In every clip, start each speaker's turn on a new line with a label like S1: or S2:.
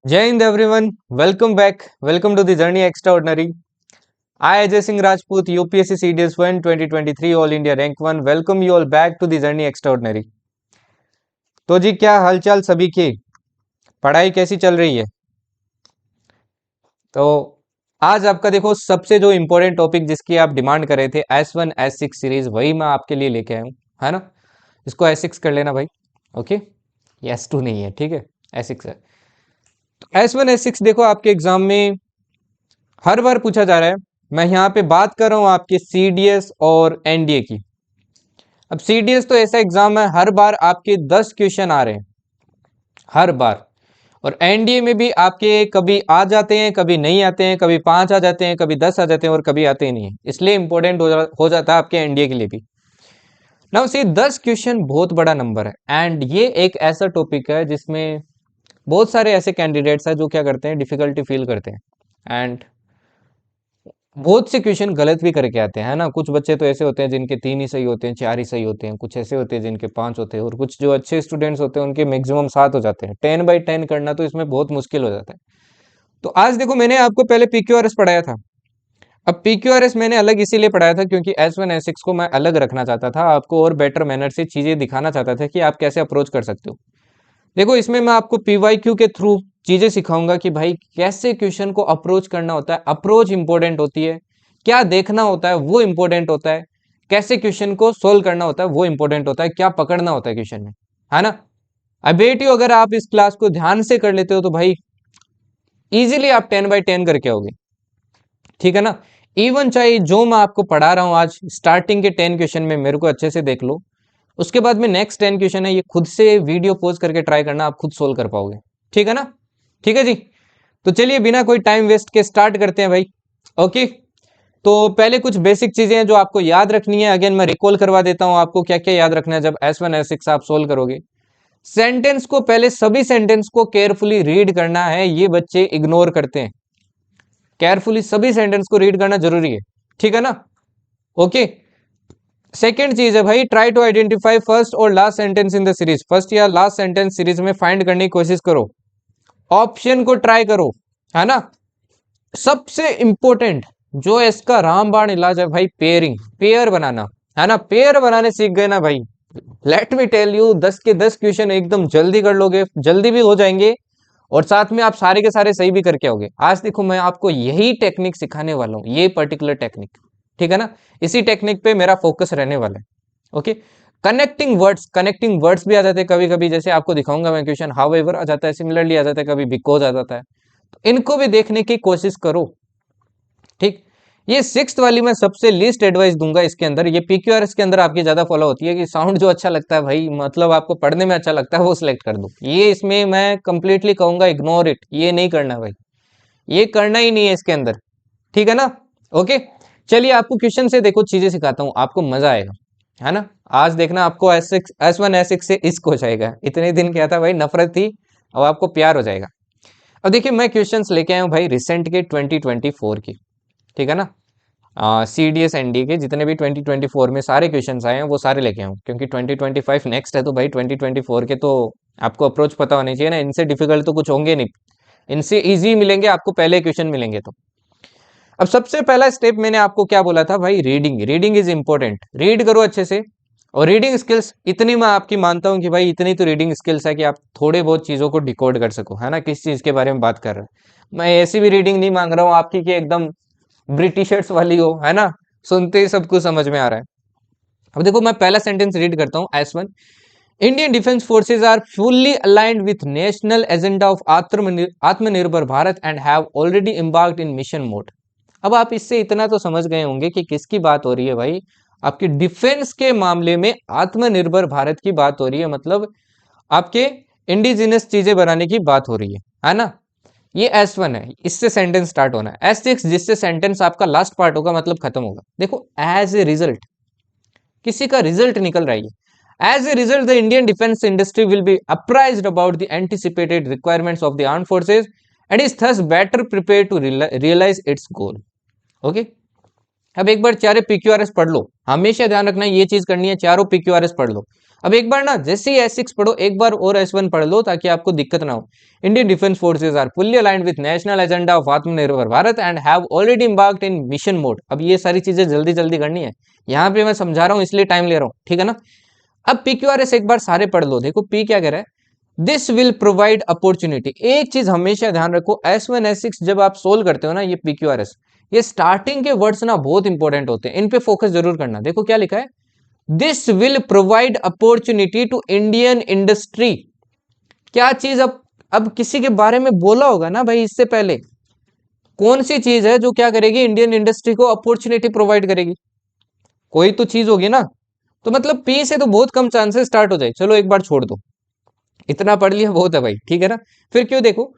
S1: Jai Hind everyone, welcome back. Welcome to the Journey Extraordinary. I Ajay Singh Rajput, UPSC CDS 1 2023 All India Rank 1. Welcome you all back to the Journey Extraordinary. तो जी क्या हालचाल सभी के, पढ़ाई कैसी चल रही है? तो आज आपका देखो सबसे जो इम्पोर्टेंट टॉपिक जिसकी आप डिमांड कर रहे थे S1 S6 सीरीज, वही मैं आपके लिए लेके आया हूँ, है ना। इसको S6 कर लेना भाई, ओके। ये S2 नहीं है, ठीक है, S6 है। तो S1 S6 देखो आपके एग्जाम में हर बार पूछा जा रहा है। मैं यहाँ पे बात कर रहा हूँ आपके सीडीएस और एनडीए की। अब सीडीएस तो ऐसा एग्जाम है हर बार आपके 10 क्वेश्चन आ रहे हैं, हर बार। और एनडीए में भी आपके कभी आ जाते हैं, कभी नहीं आते हैं, कभी 5 आ जाते हैं, कभी 10 आ जाते हैं और कभी आते ही नहीं है, इसलिए इंपॉर्टेंट हो जाता है आपके एनडीए के लिए भी। नाउ सी 10 क्वेश्चन बहुत बड़ा नंबर है, एंड ये एक ऐसा टॉपिक है जिसमें बहुत सारे ऐसे कैंडिडेट्स हैं जो क्या करते हैं, डिफिकल्टी फील करते हैं, एंड बहुत से क्वेश्चन गलत भी करके आते हैं, है ना। कुछ बच्चे तो ऐसे होते हैं जिनके 3 ही सही होते हैं, 4 ही सही होते हैं, कुछ ऐसे होते हैं जिनके 5 होते हैं, और कुछ जो अच्छे स्टूडेंट्स होते हैं उनके मैक्सिमम 7 हो जाते हैं। 10/10 करना तो इसमें बहुत मुश्किल हो जाता है। तो आज देखो मैंने आपको पहले पीक्यूआरएस पढ़ाया था। अब पीक्यूआरएस मैंने अलग इसीलिए पढ़ाया था क्योंकि S1 S6 को मैं अलग रखना चाहता था, आपको और बेटर मैनर से चीजें दिखाना चाहता था कि आप कैसे अप्रोच कर सकते हो। देखो इसमें मैं आपको पीवाईक्यू के थ्रू चीजें सिखाऊंगा कि भाई कैसे क्वेश्चन को अप्रोच करना होता है, अप्रोच इंपॉर्टेंट होती है, क्या देखना होता है वो इंपॉर्टेंट होता है, कैसे क्वेश्चन को सोल्व करना होता है वो इंपॉर्टेंट होता है, क्या पकड़ना होता है क्वेश्चन में, है ना। आई बेट यू अगर आप इस क्लास को ध्यान से कर लेते हो तो भाई इजीली आप 10/10 करके आओगे, ठीक है ना। इवन चाहे जो मैं आपको पढ़ा रहा हूं आज स्टार्टिंग के 10 क्वेश्चन में मेरे को अच्छे से देख लो, उसके बाद में नेक्स्ट 10 क्वेश्चन है, ये खुद से वीडियो पोज करके ट्राई करना, आप खुद सोल्व कर पाओगे, ठीक है ना। ठीक है जी। तो चलिए बिना कोई टाइम वेस्ट के स्टार्ट करते हैं भाई, ओके। तो पहले कुछ बेसिक चीजें हैं जो आपको याद रखनी है। अगेन मैं रिकॉल करवा देता हूं आपको क्या क्या याद रखना है जब S1 S6 आप सोल्व करोगे। सेंटेंस को पहले सभी सेंटेंस को केयरफुली रीड करना है, ये बच्चे इग्नोर करते हैं। केयरफुली सभी सेंटेंस को रीड करना जरूरी है, ठीक है ना, ओके। सेकेंड चीज है भाई, ट्राई टू आइडेंटिफाई फर्स्ट और last sentence in the series. First या लास्ट सेंटेंस सीरीज में फाइंड करने की कोशिश करो, ऑप्शन को ट्राई करो, है ना। सबसे इंपॉर्टेंट जो इसका रामबाण इलाज है भाई, पेयरिंग, पेयर बनाना, है ना। पेयर बनाने सीख गए ना भाई, लेट मी टेल यू 10 के 10 क्वेश्चन एकदम जल्दी कर लोगे, जल्दी भी हो जाएंगे, और साथ में आप सारे के सारे सही भी करके आओगे। आज देखो मैं आपको यही टेक्निक सिखाने वाला हूँ, ये पर्टिकुलर टेक्निक, ठीक है ना। इसी टेक्निक पे मेरा फोकस रहने वाला है, ओके। कनेक्टिंग वर्ड्स भी आ जाते हैं कभी कभी, जैसे आपको दिखाऊंगा मैं क्वेश्चन, हाउएवर आ जाता है, सिमिलरली आ जाता है, कभी बिकॉज आ जाता है, तो इनको भी देखने की कोशिश करो, ठीक। ये सिक्स्थ वाली मैं सबसे लीस्ट एडवाइस दूंगा इसके अंदर, ये पीक्यूआरएस के अंदर आपकी ज्यादा फॉलो होती है कि साउंड जो अच्छा लगता है भाई, मतलब आपको पढ़ने में अच्छा लगता है वो सिलेक्ट कर दो। ये इसमें मैं कंप्लीटली कहूंगा इग्नोर इट, ये नहीं करना भाई, ये करना ही नहीं है इसके अंदर, ठीक है ना, ओके। चलिए आपको क्वेश्चन से देखो चीजें सिखाता हूँ, आपको मजा आएगा, है ना। आज देखना आपको S1 S6 से इश्क हो जाएगा, इतने दिन क्या था भाई नफरत थी, अब आपको प्यार हो जाएगा। अब देखिए मैं क्वेश्चंस लेके आया हूँ भाई रिसेंट के 2024 की, ठीक है ना। CDS ND के जितने भी 2024 में सारे क्वेश्चंस आए हैं वो सारे लेके आऊँ, क्योंकि 2025 नेक्स्ट है, तो भाई 2024 के तो आपको अप्रोच पता होनी चाहिए ना, इनसे डिफिकल्ट तो कुछ होंगे नहीं, इनसे इजी मिलेंगे आपको, पहले क्वेश्चन मिलेंगे तो। अब सबसे पहला स्टेप मैंने आपको क्या बोला था भाई, reading, reading is important, read करो अच्छे से। और रीडिंग स्किल्स इतनी मैं आपकी मानता हूं कि भाई इतनी तो रीडिंग स्किल्स है कि आप थोड़े बहुत चीजों को डिकोड कर सको, है ना, किस चीज के बारे में बात कर रहे हैं। मैं ऐसी भी रीडिंग नहीं मांग रहा हूँ आपकी कि एकदम ब्रिटिशर्स वाली हो, है ना, सुनते ही सब कुछ समझ में आ रहा है। अब देखो मैं पहला सेंटेंस रीड करता हूँ, S1, Indian defence forces are fully aligned with national agenda of Atmanirbhar Bharat and have already embarked in mission mode. अब आप इससे इतना तो समझ गए होंगे कि किसकी बात हो रही है भाई, आपकी डिफेंस के मामले में आत्मनिर्भर भारत की बात हो रही है, मतलब आपके इंडिजिनस चीजें बनाने की बात हो रही है ना। ये S1 है, इससे सेंटेंस स्टार्ट होना है। S6 जिससे सेंटेंस आपका लास्ट पार्ट होगा, मतलब खत्म होगा। देखो एज ए रिजल्ट, किसी का रिजल्ट निकल रहा है, as a result the Indian defence industry will be apprised about the anticipated requirements of the armed forces and is thus better prepare to realise its goal, okay. अब एक बार चारों PQRS पढ़ लो, हमेशा ध्यान रखना ये चीज करनी है, चारों पीक्यूआरएस पढ़ लो। अब एक बार ना जैसे ही S6 पढ़ो एक बार और S1 पढ़ लो ताकि आपको दिक्कत ना हो। Indian defence forces are fully aligned with national agenda of Atmanirbhar Bharat and have already embarked in mission mode. अब ये सारी चीजें जल्दी जल्दी करनी है, यहाँ पे मैं समझा रहा हूँ इसलिए टाइम ले रहा हूँ, ठीक है ना। अब PQRS एक बार सारे पढ़ लो। देखो P क्या कह रहा है, दिस विल प्रोवाइड अपॉर्चुनिटी। एक चीज हमेशा ध्यान रखो, S1 S6 जब आप सोल्व करते हो ना, ये PQRS, ये स्टार्टिंग के वर्ड्स ना बहुत इंपॉर्टेंट होते हैं, इन पे फोकस जरूर करना। देखो क्या लिखा है, this will provide opportunity to Indian industry. क्या चीज अब किसी के बारे में बोला होगा ना भाई इससे पहले, कौन सी चीज है जो क्या करेगी, इंडियन इंडस्ट्री को अपॉर्चुनिटी प्रोवाइड करेगी, कोई तो चीज होगी ना। तो मतलब पी से तो बहुत कम चांसेस स्टार्ट हो जाए। चलो एक बार छोड़ दो, इतना पढ़ लिया बहुत है भाई, ठीक है ना। फिर क्यों, देखो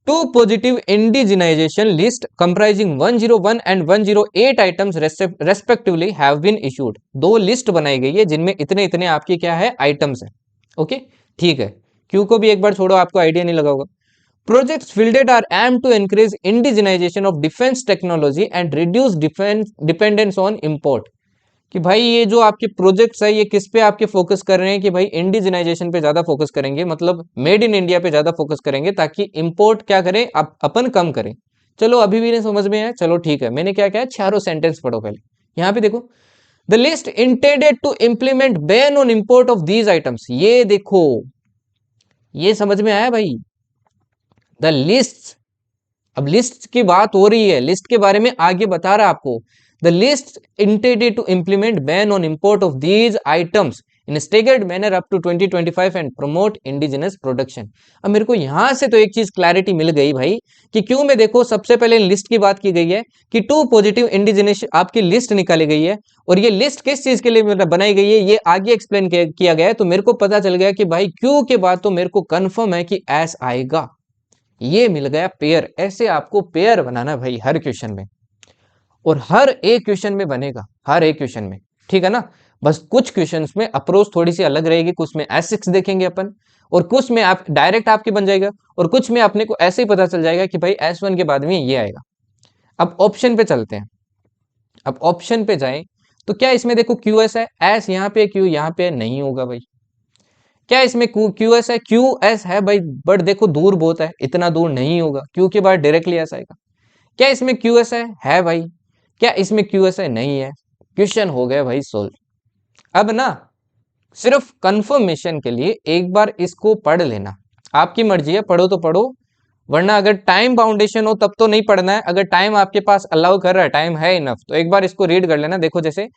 S1: two positive indigenisation list comprising 101 and 108 items respectively have been issued. दो लिस्ट बनाई गई है जिनमें इतने इतने आपके क्या है, आइटम्स है। ओके ठीक है, क्यू को भी एक बार छोड़ो, आपको आइडिया नहीं लगा होगा। Projects fielded are aim to increase indigenisation of defence technology and reduce defence dependence on import. कि भाई ये जो आपके प्रोजेक्ट्स है ये किस पे आपके फोकस कर रहे हैं, कि भाई इंडिजिनाइजेशन पे ज्यादा फोकस करेंगे, मतलब मेड इन इंडिया पे ज्यादा फोकस करेंगे ताकि इंपोर्ट क्या करें, अपन कम करें। चलो अभी भी नहीं समझ में आया, चलो ठीक है, मैंने क्या कहा, चारों सेंटेंस पढ़ो पहले। यहाँ पे देखो, the list intended to implement ban on import of these items. ये देखो, ये समझ में आया भाई, द लिस्ट। अब लिस्ट की बात हो रही है, लिस्ट के बारे में आगे बता रहा है आपको। The list intended to implement ban on import of these items in a staggered manner up to 2025 and promote indigenous production। अब मेरे को यहां से तो एक चीज क्लैरिटी मिल गई भाई कि क्यों में, देखो सबसे पहले लिस्ट की बात की गई है कि टू पॉजिटिव इंडिजिनस आपकी लिस्ट निकाली गई है, और ये लिस्ट किस चीज के लिए बनाई गई है ये आगे एक्सप्लेन किया गया है। तो मेरे को पता चल गया कि भाई क्यों के बाद तो मेरे को कंफर्म है कि एस आएगा। ये मिल गया पेयर। ऐसे आपको पेयर बनाना भाई हर क्वेश्चन में, और हर एक क्वेश्चन में बनेगा, हर एक क्वेश्चन में, ठीक है ना। बस कुछ क्वेश्चंस में अप्रोच थोड़ी सी अलग रहेगी, कुछ में S6 देखेंगे अपन, और कुछ में आप डायरेक्ट आपके बन जाएगा, और कुछ में अपने को ऐसे ही पता चल जाएगा कि भाई S1 के बाद में ये आएगा। अब ऑप्शन पे चलते हैं। अब ऑप्शन पे जाएं तो क्या इसमें देखो QS है, S यहाँ पे, Q यहाँ पे, नहीं होगा भाई। क्या इसमें QS है, QS है भाई, बट देखो दूर बहुत है, इतना दूर नहीं होगा, Q के बाद डायरेक्टली S आएगा। क्या इसमें QS है भाई, क्या इसमें QS नहीं है, क्वेश्चन हो गया भाई सोल्व। अब ना सिर्फ कंफर्मेशन के लिए एक बार इसको पढ़ लेना, आपकी मर्जी है, पढ़ो तो पढ़ो, वरना अगर टाइम बाउंडेशन हो तब तो नहीं पढ़ना है। अगर टाइम आपके पास अलाउ कर रहा है, टाइम है इनफ, तो एक बार इसको रीड कर लेना। देखो जैसे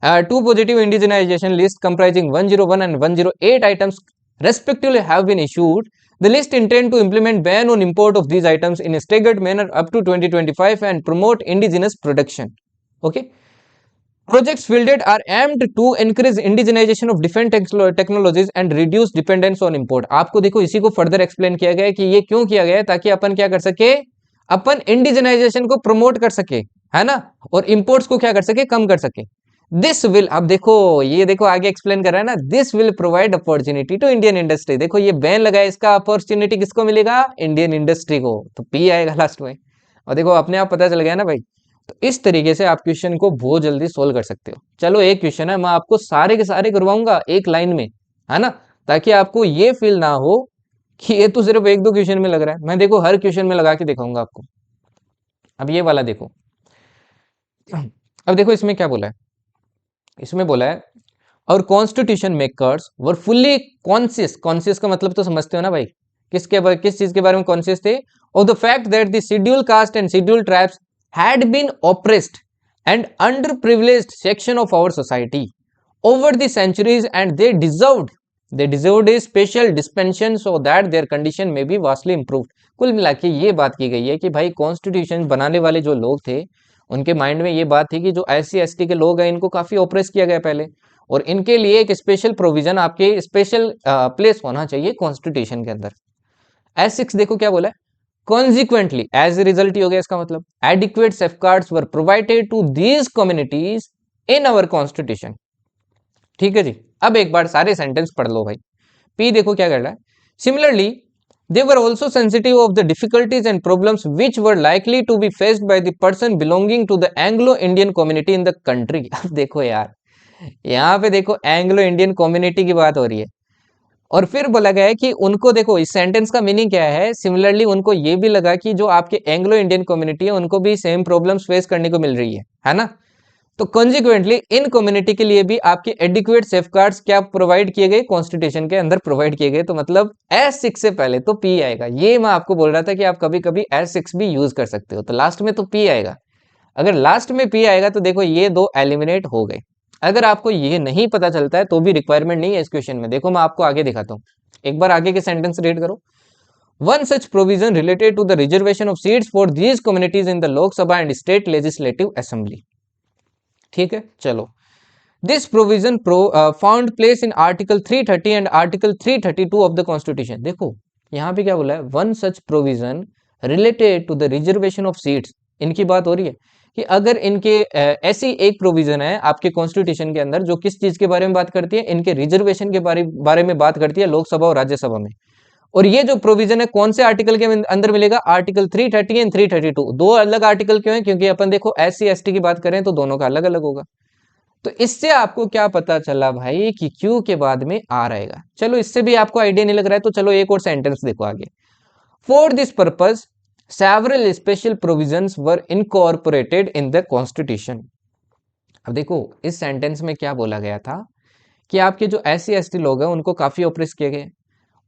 S1: two positive indigenisation list comprising 101 and 108 items respectively have been issued. The list intend to implement ban on import of these items in a staggered manner up to 2025 and promote indigenous production. Okay. Projects fielded are aimed to increase indigenization of different technologies and reduce dependence on import. आपको देखो इसी को further explain किया गया है कि ये क्यों किया गया है, ताकि अपन क्या कर सके, अपन इंडिजिनाइजेशन को प्रमोट कर सके, है ना, और इंपोर्ट्स को क्या कर सके, कम कर सके। दिस विल, अब देखो ये देखो आगे एक्सप्लेन कर रहा है ना, this will provide opportunity to Indian industry. देखो ये बैन लगा है, इसका अपॉर्चुनिटी किसको मिलेगा, इंडियन इंडस्ट्री को, तो पी आएगा लास्ट में। और देखो अपने आप पता चल गया ना भाई। तो इस तरीके से आप क्वेश्चन को बहुत जल्दी सोल्व कर सकते हो। चलो एक क्वेश्चन है, मैं आपको सारे के सारे करवाऊंगा एक लाइन में, है ना, ताकि आपको ये फील ना हो कि ये तो सिर्फ एक दो क्वेश्चन में लग रहा है। मैं देखो हर क्वेश्चन में लगा के दिखाऊंगा आपको। अब ये वाला देखो, अब देखो इसमें क्या बोला है, इसमें बोला है और कॉन्स्टिट्यूशन मेकर्स वर फुल्ली कॉन्शियस, कॉन्शियस का मतलब तो समझते हो ना भाई, किस चीज के बारे में कॉन्शियस थे, of the fact that the schedule caste and schedule tribes had been oppressed and underprivileged section of our society over the centuries and they deserved a special dispensation so that their condition may be vastly improved। कुल मिला के ये बात की गई है कि भाई कॉन्स्टिट्यूशन बनाने वाले जो लोग थे उनके माइंड में ये बात थी कि जो SC ST के लोग हैं इनको काफी ऑप्रेस किया गया पहले, और इनके लिए एक स्पेशल प्रोविजन, आपके स्पेशल प्लेस होना चाहिए कॉन्स्टिट्यूशन के अंदर। S6 देखो क्या बोला है, Consequently, as a result ही हो गया इसका मतलब, adequate safeguards were provided to these communities in our constitution। ठीक है जी। अब एक बार सारे सेंटेंस पढ़ लो भाई। पी देखो क्या कर रहा है, similarly they were also sensitive of the difficulties and problems which were likely to be faced by the person belonging to the Anglo-Indian community in the country। अब देखो यार, यहाँ पे देखो एंग्लो इंडियन कम्युनिटी की बात हो रही है, और फिर बोला गया है कि उनको देखो, इस सेंटेंस का मीनिंग क्या है, सिमिलरली उनको ये भी लगा कि जो आपके एंग्लो इंडियन कम्युनिटी है उनको भी सेम प्रॉब्लम्स फेस करने को मिल रही है ना। तो कॉन्सिक्वेंटली इन कम्युनिटी के लिए भी आपके एडिक्वेट सेफगार्ड्स क्या प्रोवाइड किए गए, कॉन्स्टिट्यूशन के अंदर प्रोवाइड किए गए। तो मतलब S6 से पहले तो P आएगा, ये मैं आपको बोल रहा था कि आप कभी कभी S6 भी यूज कर सकते हो, तो लास्ट में तो P आएगा। अगर लास्ट में P आएगा तो देखो ये दो एलिमिनेट हो गए। अगर आपको ये नहीं पता चलता है तो भी रिक्वायरमेंट नहीं है इस क्वेश्चन में। देखो मैं आपको आगे दिखाता हूँ, एक बार आगे के सेंटेंस रीड करो। One such provision related to the reservation of seats for these communities in the Lok Sabha and state legislative assembly. ठीक है, चलो। This provision found place in article 330 and article 332 of the constitution. देखो यहाँ पे क्या बोला है, one such provision related to the reservation of seats, इनकी बात हो रही है कि अगर इनके ऐसी एक प्रोविजन है आपके कॉन्स्टिट्यूशन के अंदर जो किस चीज के बारे में बात करती है, इनके रिजर्वेशन के बारे में बात करती है लोकसभा और राज्यसभा में। और ये जो प्रोविजन है कौन से आर्टिकल के अंदर मिलेगा, आर्टिकल 330 एंड 332। दो अलग आर्टिकल क्यों है, क्योंकि अपन देखो SC ST की बात करें तो दोनों का अलग अलग होगा। तो इससे आपको क्या पता चला भाई कि क्यू के बाद में आर आएगा। चलो इससे भी आपको आइडिया नहीं लग रहा है तो चलो एक और सेंटेंस देखो आगे। For this purpose several special provisions were incorporated in the constitution. अब देखो इस सेंटेंस में क्या बोला गया था कि आपके जो SC ST लोग हैं उनको काफी ऑप्रेस किए गए,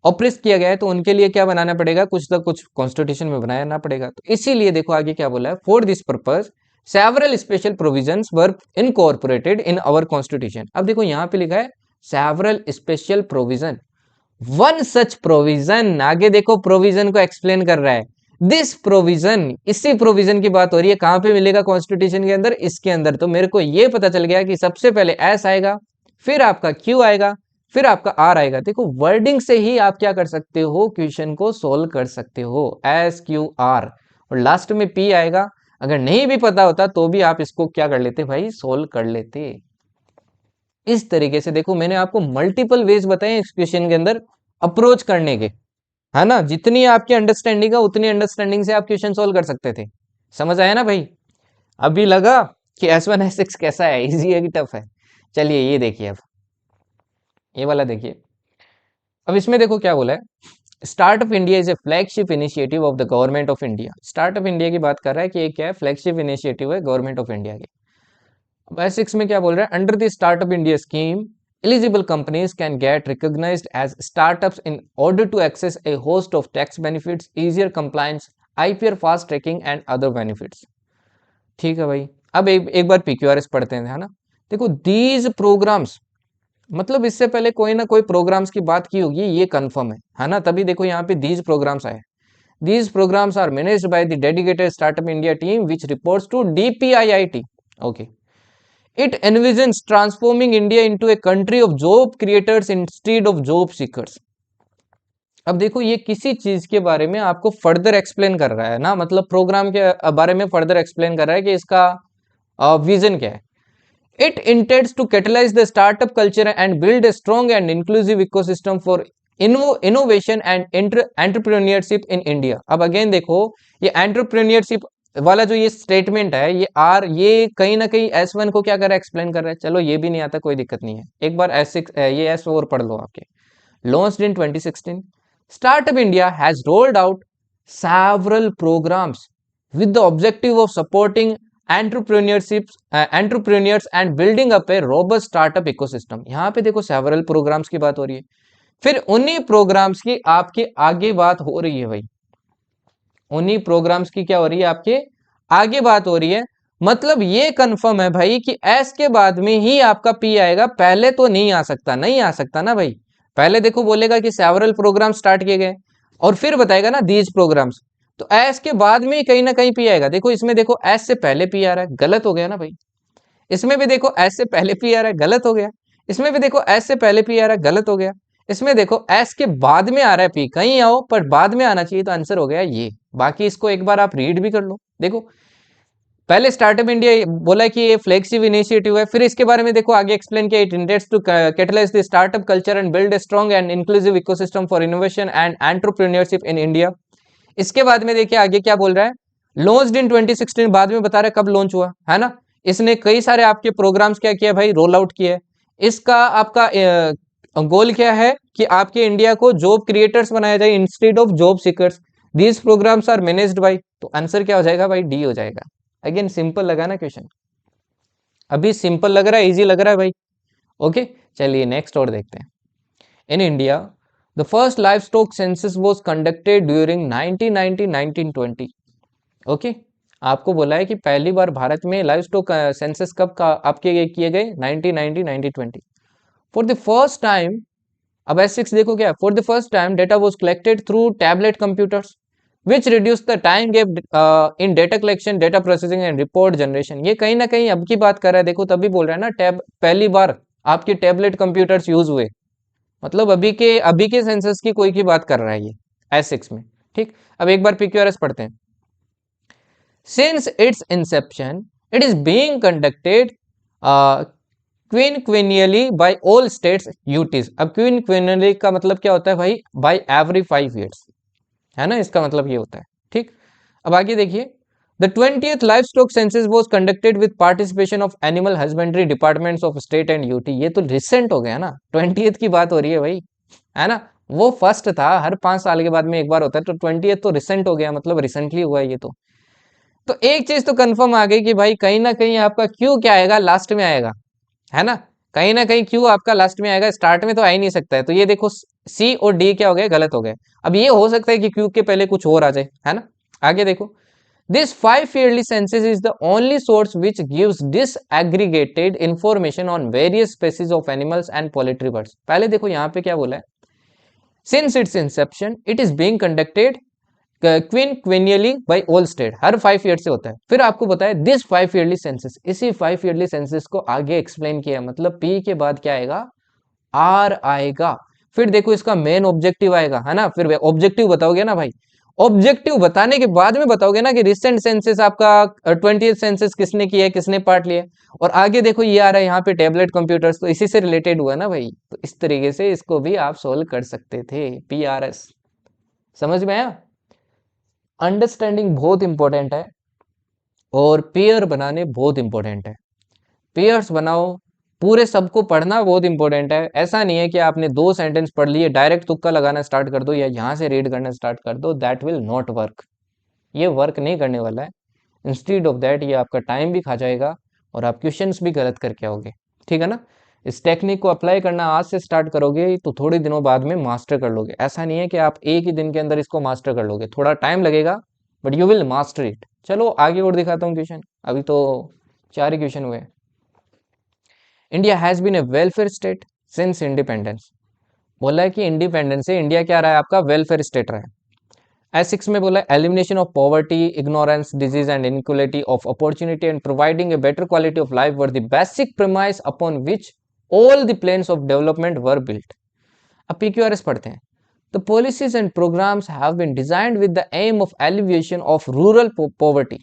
S1: ऑप्रेस किया गया है, तो उनके लिए क्या बनाना पड़ेगा, कुछ ना कुछ कॉन्स्टिट्यूशन में बनाना पड़ेगा। तो इसीलिए देखो आगे क्या बोला है, for this purpose several special provisions were incorporated in our constitution. अब देखो यहाँ पे लिखा है several special provision, one such provision, आगे देखो प्रोविजन को एक्सप्लेन कर रहा है। दिस प्रोविजन, इसी प्रोविजन की बात हो रही है, कहां पे मिलेगा, कॉन्स्टिट्यूशन के अंदर, इसके अंदर। तो मेरे को ये पता चल गया कि सबसे पहले S आएगा, फिर आपका Q आएगा, फिर आपका R आएगा। देखो वर्डिंग से ही आप क्या कर सकते हो, क्वेश्चन को सोल्व कर सकते हो, SQR, और लास्ट में P आएगा। अगर नहीं भी पता होता तो भी आप इसको क्या कर लेते भाई, सोल्व कर लेते। इस तरीके से देखो मैंने आपको मल्टीपल वेज बताए इस क्वेश्चन के अंदर अप्रोच करने के, है ना। जितनी आपकी अंडरस्टैंडिंग है उतनी अंडरस्टैंडिंग से आप क्वेश्चन सोल्व कर सकते थे। समझ आया ना भाई। अभी लगा कि S1 S6 कैसा है, इजी है कि टफ है। चलिए ये देखिए, अब ये वाला देखिए। अब इसमें देखो क्या बोला है, startup India is a flagship initiative of the government of India. Startup India की बात कर रहा है कि ये क्या है, फ्लैगशिप इनिशिएटिव है गवर्नमेंट ऑफ इंडिया के। अब S6 में क्या बोल रहा है, under the startup India scheme eligible companies can get recognized as startups in order to access a host of tax benefits, easier compliance, IPR fast tracking and other benefits। ठीक है भाई। अब एक बार PQRS पढ़ते हैं, है ना। देखो दीज प्रोग्राम्स, मतलब इससे पहले कोई ना कोई प्रोग्राम्स की बात की होगी, ये कंफर्म है ना। तभी देखो यहाँ पे दीज प्रोग्राम्स आए। These programmes are managed by the dedicated startup India team which reports to DPIIT। Okay. It envisions transforming India into a country of job creators instead of job seekers। अब देखो ये किसी चीज के बारे में आपको फर्दर एक्सप्लेन कर रहा है ना, मतलब प्रोग्राम के बारे में फर्दर एक्सप्लेन कर रहा है कि इसका विजन क्या है। It intends to catalyze the startup culture and build a strong and inclusive ecosystem for innovation and entrepreneurship in India। अब अगेन देखो ये एंटरप्रेन्योरशिप वाला जो ये स्टेटमेंट है, ये कहीं ना कहीं S1 को क्या कर रहा है, एक्सप्लेन कर रहा है। चलो ये भी नहीं आता, कोई दिक्कत नहीं है। एक बार S6 ये S4 पढ़ लो आपके। Launched in 2016, startup India has rolled out several programmes with the objective of supporting entrepreneurs and building up a robust startup ecosystem। यहाँ पे देखो सेवरल प्रोग्राम्स की बात हो रही है, फिर उन्हीं प्रोग्राम्स की आपके आगे बात हो रही है भाई, उन्हीं प्रोग्राम्स की क्या हो रही है, आपके आगे बात हो रही है। मतलब ये कंफर्म है भाई कि एस के बाद में ही आपका पी आएगा, पहले तो नहीं आ सकता, नहीं आ सकता ना भाई। पहले देखो बोलेगा कि सेवरल प्रोग्राम स्टार्ट किए गए और फिर बताएगा ना दीज प्रोग्राम्स, तो एस के बाद में ही कहीं ना कहीं पी आएगा। देखो इसमें देखो एस से पहले पी आ रहा है, गलत हो गया ना भाई। इसमें भी देखो एस से पहले पी आ रहा है, गलत हो गया। इसमें भी देखो एस से पहले पी आ रहा है, गलत हो गया। इसमें देखो एस के बाद में आ रहा है पी, कहीं आओ पर बाद में आना चाहिए, तो आंसर हो गया ये। बाकी इसको एक बार आप रीड भी कर लो। देखो पहले स्टार्टअप इंडिया बोला कि ये फ्लैगशिप इनिशिएटिव है, फिर इसके बारे में देखो आगे एक्सप्लेन किया, it intends to catalyse the startup culture and build a strong and inclusive ecosystem for innovation and entrepreneurship in India. इसके बाद में देखिए आगे क्या बोल रहा है, लॉन्च्ड इन 2016, बाद में बता रहा है कब लॉन्च हुआ, है ना। इसने कई सारे आपके प्रोग्राम्स क्या किया भाई, रोल आउट किया है। इसका आपका गोल क्या है कि आपके इंडिया को जॉब क्रिएटर्स बनाया जाए instead of job seekers. These programmes are managed by, तो आंसर क्या हो जाएगा भाई, डी हो जाएगा। अगेन सिंपल लगा ना क्वेश्चन, अभी सिंपल लग रहा है, इजी लग रहा है भाई। ओके, चलिए नेक्स्ट और देखते हैं। In India the first life stock census was conducted during 1920। Okay, आपको बोला है कि पहली बार भारत में लाइव स्टॉक सेंसस कब का आपके किए गए, 1920 फॉर द फर्स्ट टाइम। अब S6 देखो क्या, for the first time data was collected through tablet computers which reduce the time gap in data collection, data processing and report generation. ये कहीं ना कहीं अब की बात कर रहा है, देखो तभी बोल रहा है ना, टैब पहली बार आपके टैबलेट कंप्यूटर्स यूज हुए, मतलब अभी के सेंसस की कोई की बात कर रहा है ये S6 में। ठीक, अब एक बार PQRS पढ़ते हैं। Since its inception, it is being conducted quinquennially by all states UTs। अब quinquennially का मतलब क्या होता है भाई, by every 5 years, है ना, इसका मतलब ये होता है। ठीक, अब आगे देखिए, the 20th livestock census was conducted with participation of animal husbandry departments of state and UT। ये तो रिसेंट हो गया ना, 20th की बात हो रही है भाई, है ना, वो फर्स्ट था, हर 5 साल के बाद में एक बार होता है, तो 20th तो रिसेंट हो गया, मतलब रिसेंटली हुआ है ये तो एक चीज तो कंफर्म आ गई कि भाई कहीं ना कहीं आपका क्यू क्या आएगा, लास्ट में आएगा, है ना कहीं क्यू आपका लास्ट में आएगा, स्टार्ट में तो आ ही नहीं सकता है। तो ये देखो सी और डी क्या हो गए, गलत हो गए। अब ये हो सकता है कि क्यू के पहले कुछ और आ जाए, है ना। आगे देखो, this 5 yearly census is the only source which gives disaggregated information on various species of animals and poultry birds. पहले देखो यहाँ पे क्या बोला है, since its inception it is being conducted quinquennially by all state, हर 5 ईयर से होता है। फिर आपको बताया दिस 5 ईयरली सेंसस, इसी 5 ईयरली सेंसस को आगे एक्सप्लेन किया, मतलब पी के बाद क्या आएगा, आर आएगा। फिर देखो इसका मेन ऑब्जेक्टिव आएगा, है ना, फिर ऑब्जेक्टिव बताओगे ना भाई, ऑब्जेक्टिव बताने के बाद में बताओगे ना कि रिसेंट सेंसस आपका 20th सेंसस किसने किया है, किसने पार्ट लिया है। और आगे देखो ये आ रहा है यहाँ पे टैबलेट कंप्यूटर्स, तो इसी से रिलेटेड हुआ ना भाई, तो इस तरीके से इसको भी आप सोल्व कर सकते थे। PRS समझ में आया। अंडरस्टैंडिंग बहुत इंपॉर्टेंट है और पेयर बनाने बहुत इंपॉर्टेंट है। पेयर्स बनाओ, पूरे सबको पढ़ना बहुत इंपॉर्टेंट है। ऐसा नहीं है कि आपने 2 सेंटेंस पढ़ लिए डायरेक्ट तुक्का लगाना स्टार्ट कर दो या यहाँ से रीड करना स्टार्ट कर दो, दैट विल नॉट वर्क। ये वर्क नहीं करने वाला है। इंस्टीड ऑफ दैट ये आपका टाइम भी खा जाएगा और आप क्वेश्चंस भी गलत करके आओगे, ठीक है ना। इस टेक्निक को अप्लाई करना आज से स्टार्ट करोगे तो थोड़े दिनों बाद में मास्टर कर लोगे। ऐसा नहीं है कि आप एक ही दिन के अंदर इसको मास्टर कर लोगे, थोड़ा टाइम लगेगा, but you will master it. चलो आगे और दिखाता हूँ क्वेश्चन, अभी तो 4 ही क्वेश्चन हुए। India has been a welfare state since independence. बोला है कि इंडिपेंडेंस से इंडिया क्या रहा है, आपका वेलफेयर स्टेट रहा है। S6 में बोला elimination of poverty, ignorance, disease and inequality of opportunity and providing a better quality of life were the basic premise upon which all the plans of development were built. अब PQRS पढ़ते हैं। The policies and programmes have been designed with the aim of alleviation of rural poverty.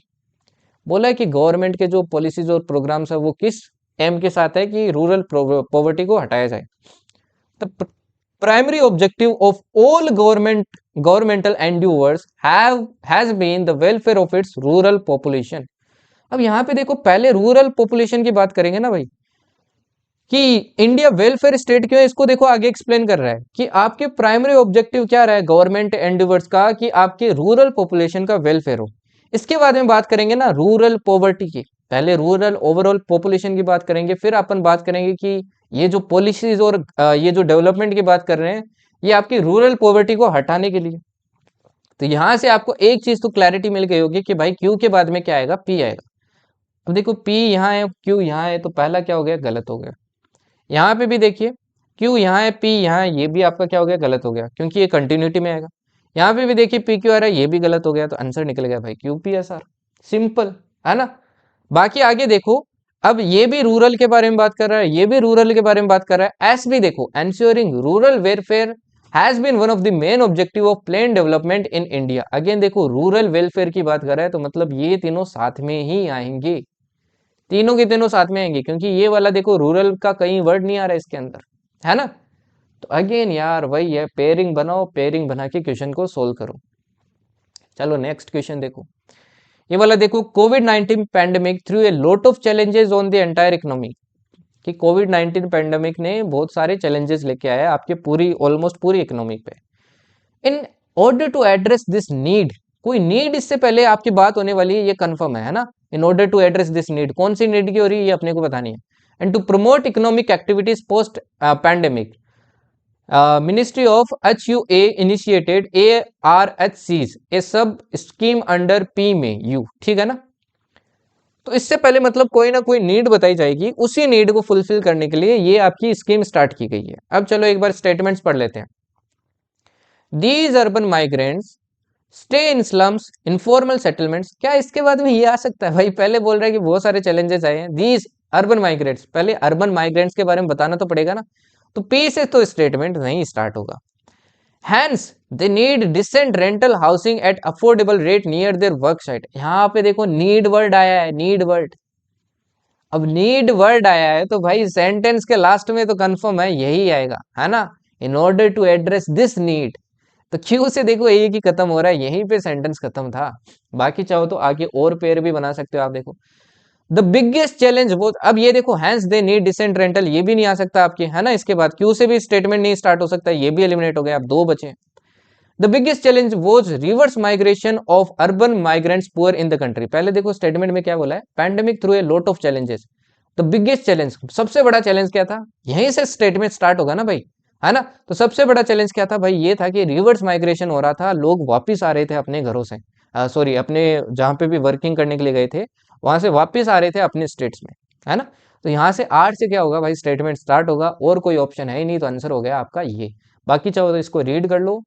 S1: बोला है कि government के जो policies और programmes है वो किस एम के साथ है कि रूरल पॉवर्टी को हटाया जाए। The primary objective of all governmental endeavors has been the welfare of its rural population। अब यहाँ पे देखो पहले रूरल पॉपुलेशन की बात करेंगे ना भाई, कि इंडिया वेलफेयर स्टेट क्यों है, इसको देखो आगे एक्सप्लेन कर रहा है कि आपके प्राइमरी ऑब्जेक्टिव क्या रहा है गवर्नमेंट एंडिवर्स का, कि आपके रूरल पॉपुलेशन का वेलफेयर हो। इसके बाद में बात करेंगे ना रूरल पॉवर्टी की, पहले रूरल ओवरऑल पॉपुलेशन की बात करेंगे, फिर अपन बात करेंगे कि ये जो पॉलिसीज और ये जो डेवलपमेंट की बात कर रहे हैं ये आपकी रूरल पॉवर्टी को हटाने के लिए। तो यहां से आपको एक चीज तो क्लैरिटी मिल गई होगी कि भाई क्यू के बाद में क्या आएगा, पी आएगा। अब देखो पी यहाँ है, क्यू यहाँ है, तो पहला क्या हो गया, गलत हो गया। यहाँ पे भी देखिए क्यू यहाँ है, पी यहाँ है, ये भी आपका क्या हो गया, गलत हो गया, क्योंकि ये कंटिन्यूटी में आएगा। यहाँ पे भी देखिए पी क्यू आ रहा है, ये भी गलत हो गया, तो आंसर निकल गया भाई QPSR, सिंपल है ना। बाकी आगे देखो, अब ये भी रूरल के बारे में बात कर रहा है, ये भी रूरल के बारे में बात कर रहा है। एस भी देखो, ensuring rural welfare has been one of the main objective of plan development in India. Again देखो रूरल वेलफेयर की बात कर रहा है, तो मतलब ये तीनों साथ में ही आएंगे, तीनों के तीनों साथ में आएंगे, क्योंकि ये वाला देखो रूरल का कहीं वर्ड नहीं आ रहा है इसके अंदर, है ना। तो अगेन यार वही है, पेयरिंग बनाओ, पेयरिंग बना के क्वेश्चन को सोल्व करो। चलो नेक्स्ट क्वेश्चन देखो। ये वाला देखो, कोविड-19 pandemic threw a lot of challenges on the entire economy, कि कोविड-19 पैंडेमिक ने बहुत सारे चैलेंजेस लेके आया है आपके पूरी ऑलमोस्ट पूरी इकोनॉमी पे। In order to address this need, कोई नीड इससे पहले आपकी बात होने वाली है, ये कंफर्म है ना। In order to address this need, कौन सी नीड की हो रही है ये अपने को बतानी है। And to promote economic activities post pandemic, ministry of HUA initiated ARHCs, a sub scheme under P में यू, ठीक है ना। तो इससे पहले मतलब कोई ना कोई नीड बताई जाएगी, उसी नीड को फुलफिल करने के लिए ये आपकी स्कीम स्टार्ट की गई है। अब चलो एक बार स्टेटमेंट्स पढ़ लेते हैं। These urban migrants stay in slums informal settlements, क्या इसके बाद में ये आ सकता है भाई? पहले बोल रहा है कि बहुत सारे चैलेंजेस आए हैं। दीज अर्बन माइग्रेंट्स, पहले अर्बन माइग्रेंट्स के बारे में बताना तो पड़ेगा ना, तो पी से तो स्टेटमेंट नहीं स्टार्ट होगा। Hence, they need decent rental housing at affordable rate near their work site। यहाँ पे देखो नीड वर्ड आया है, नीड वर्ड। अब नीड वर्ड आया है तो भाई सेंटेंस के लास्ट में तो कंफर्म है यही आएगा, है ना। In order to address this need, तो क्यू से देखो एक ही खत्म हो रहा है, यहीं पे सेंटेंस खत्म था। बाकी चाहो तो आगे और पेयर भी बना सकते हो आप। देखो द बिगेस्ट चैलेंज वो, अब ये देखो hence they need decent rental, ये भी नहीं आ सकता आपके, है ना। इसके बाद क्यू से भी स्टेटमेंट नहीं स्टार्ट हो सकता, ये भी एलिमिनेट हो गया, अब दो बचे। The biggest challenge was reverse migration of urban migrants poor in the country. पहले देखो स्टेटमेंट में क्या बोला है, pandemic threw a lot of challenges. The biggest challenge, सबसे बड़ा चैलेंज क्या था, यहीं से स्टेटमेंट स्टार्ट होगा ना भाई, है ना। तो सबसे बड़ा चैलेंज क्या था भाई, ये था कि रिवर्स माइग्रेशन हो रहा था, लोग वापिस आ रहे थे अपने घरों से, सॉरी अपने जहाँ पे भी वर्किंग करने के लिए गए थे वहां से वापिस आ रहे थे अपने स्टेट्स में, है ना। तो यहाँ से आर से क्या होगा भाई, स्टेटमेंट स्टार्ट होगा, और कोई ऑप्शन है ही नहीं, तो आंसर हो गया आपका ये। बाकी चाहो तो इसको रीड कर लो,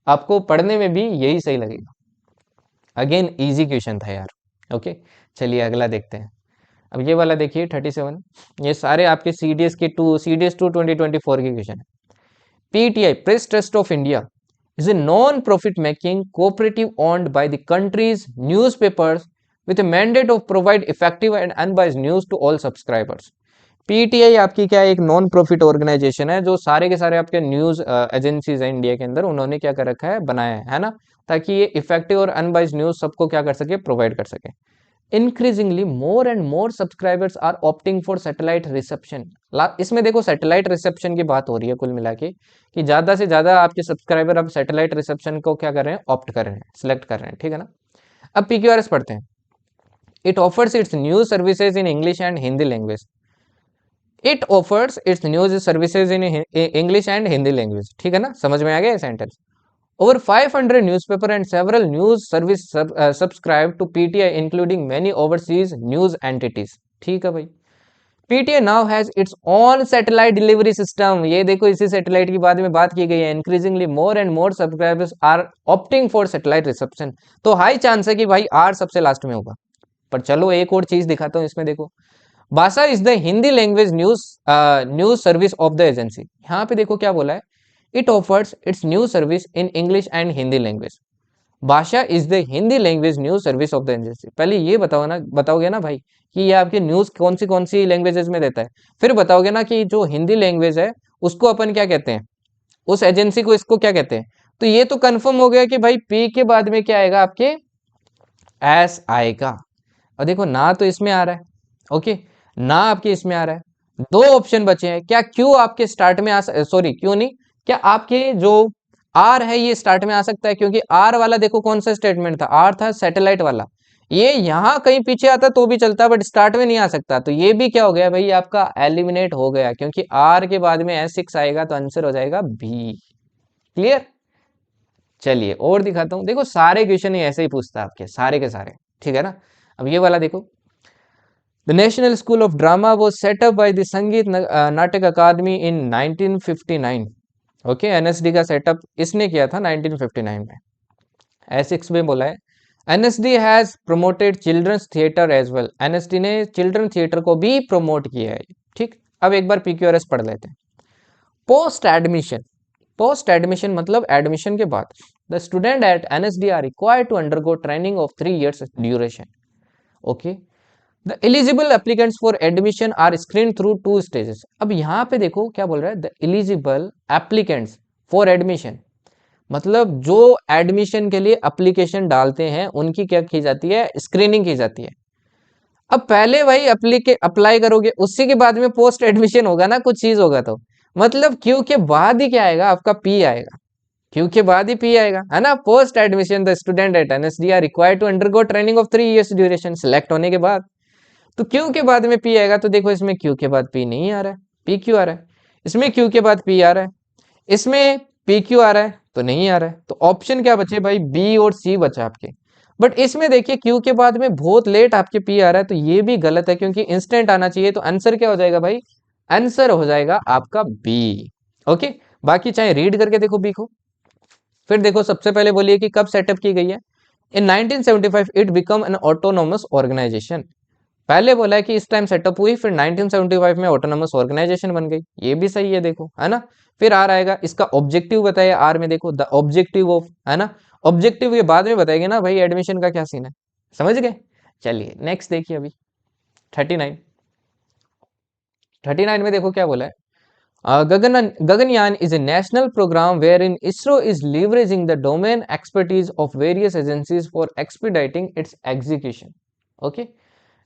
S1: आपको पढ़ने में भी यही सही लगेगा। अगेन इजी क्वेश्चन था यार। ओके, चलिए अगला देखते हैं। अब ये वाला देखिए 37, ये सारे आपके CDS 2 2024 के क्वेश्चन है। PTI, press trust of India, is a non-profit making cooperative owned by the country's newspapers with a mandate of provide effective and unbiased news to all subscribers। PTI आपकी क्या है, एक नॉन प्रॉफिट ऑर्गेनाइजेशन है, जो सारे के सारे आपके न्यूज एजेंसीज हैं इंडिया के अंदर, उन्होंने क्या कर रखा है, बनाया है ना, ताकि ये इफेक्टिव और अनबाइज्ड न्यूज सबको क्या कर सके, प्रोवाइड कर सके। Increasingly more and more subscribers are opting for satellite reception. इसमें देखो सैटेलाइट रिसेप्शन की बात हो रही है कुल मिला के, कि ज्यादा से ज्यादा आपके सब्सक्राइबर अब सैटेलाइट रिसेप्शन को क्या कर रहे हैं, ऑप्ट कर रहे हैं, सिलेक्ट कर रहे हैं, ठीक है ना। अब PQRS पढ़ते हैं। It offers its news services in English and Hindi language. It offers its news services in English and Hindi language, ठीक है ना, समझ में आ गया sentence. Over 500 newspaper and several news service subscribe to PTI including many overseas news entities, ठीक है भाई। PTI now has its own satellite delivery system. ये देखो इसी सैटेलाइट की बाद में बात की गई है। Increasingly more and more subscribers are opting for satellite reception, तो हाई चांस है कि भाई आर सबसे लास्ट में होगा। पर चलो एक और चीज दिखाता हूँ इसमें, देखो Bhasha is the Hindi language news service of the agency. यहाँ पे देखो क्या बोला है, it offers its news service in English and Hindi language. Bhasha is the Hindi language news service of the agency. पहले ये बताओ ना, बताओगे ना भाई कि ये आपके न्यूज कौन सी लैंग्वेजेस में देता है, फिर बताओगे ना कि जो हिंदी लैंग्वेज है उसको अपन क्या कहते हैं, उस एजेंसी को इसको क्या कहते हैं। तो ये तो कंफर्म हो गया कि भाई पी के बाद में क्या आएगा, आपके एस आएगा। और देखो ना तो इसमें आ रहा है, ओके, ना आपके इसमें आ रहा है, दो ऑप्शन बचे हैं। क्या क्यों आपके स्टार्ट में सॉरी क्यों नहीं, क्या आपके जो आर है ये स्टार्ट में आ सकता है, क्योंकि आर वाला देखो कौन सा स्टेटमेंट था, आर था सैटेलाइट वाला। ये यहां कहीं पीछे आता तो भी चलता, बट स्टार्ट में नहीं आ सकता। तो ये भी क्या हो गया भाई, आपका एलिमिनेट हो गया, क्योंकि आर के बाद में S6 आएगा, तो आंसर हो जाएगा बी। क्लियर। चलिए और दिखाता हूं, देखो सारे क्वेश्चन ऐसे ही पूछता है आपके सारे के सारे, ठीक है ना। अब ये वाला देखो, the national school of drama was set up by the संगीत नाटक अकादमी इन 1959। ओके, NSD का सेटअप इसने किया था 1959 में। S6 में बोला है NSD has promoted children's theatre as well. NSD ने चिल्ड्रन थिएटर को भी प्रमोट किया है, ठीक। अब एक बार PQRS पढ़ लेते हैं। पोस्ट एडमिशन, पोस्ट एडमिशन मतलब एडमिशन के बाद the student at NSD are required to undergo training of 3 years duration. Okay, the eligible applicants for admission are screen through 2 stages। अब यहाँ पे देखो क्या बोल रहा है, the eligible applicants for admission, मतलब जो एडमिशन के लिए एप्लीकेशन डालते हैं उनकी क्या की जाती है, स्क्रीनिंग की जाती है। अब पहले भाई अप्लाई करोगे, उसी के बाद में पोस्ट एडमिशन होगा ना, कुछ चीज होगा तो मतलब क्यू के बाद ही क्या आएगा, आपका पी आएगा। क्यू के बाद ही पी आएगा, है ना। Post admission the student at NSD are required to undergo training of 3 years duration, select होने के बाद। तो क्यू के बाद में पी आएगा, तो देखो इसमें क्यू के बाद पी नहीं आ रहा है, पी क्यू आ रहा है। इसमें क्यू के बाद पी आ रहा है, इसमें पी क्यू आ रहा है तो नहीं आ रहा है। तो ऑप्शन क्या बचे भाई, बी और सी बचा आपके। बट इसमें देखिए क्यू के बाद में बहुत लेट आपके पी आ रहा है, तो ये भी गलत है क्योंकि इंस्टेंट आना चाहिए। तो आंसर क्या हो जाएगा भाई, आंसर हो जाएगा आपका बी। ओके, बाकी चाहे रीड करके देखो बी को। फिर देखो सबसे पहले बोलिए कि कब सेटअप की गई है। In 1975 it become an autonomous organisation. पहले बोला है कि इस टाइम सेटअप हुई, फिर 1975 में ऑटोनोमस ऑर्गेनाइजेशन बन गई, ये भी सही है देखो, है ना। फिर आर आएगा, इसका ऑब्जेक्टिव बताया आर में, देखो द ऑब्जेक्टिव ऑफ, है ना। ऑब्जेक्टिव ये बाद में बताएंगे ना भाई, एडमिशन का क्या सीन है, समझ गए। चलिए नेक्स्ट देखिए अभी 39। 39 में देखो क्या बोला है, Gaganyaan is a national program wherein ISRO is leveraging the domain expertise of various agencies for expediting its execution. Okay?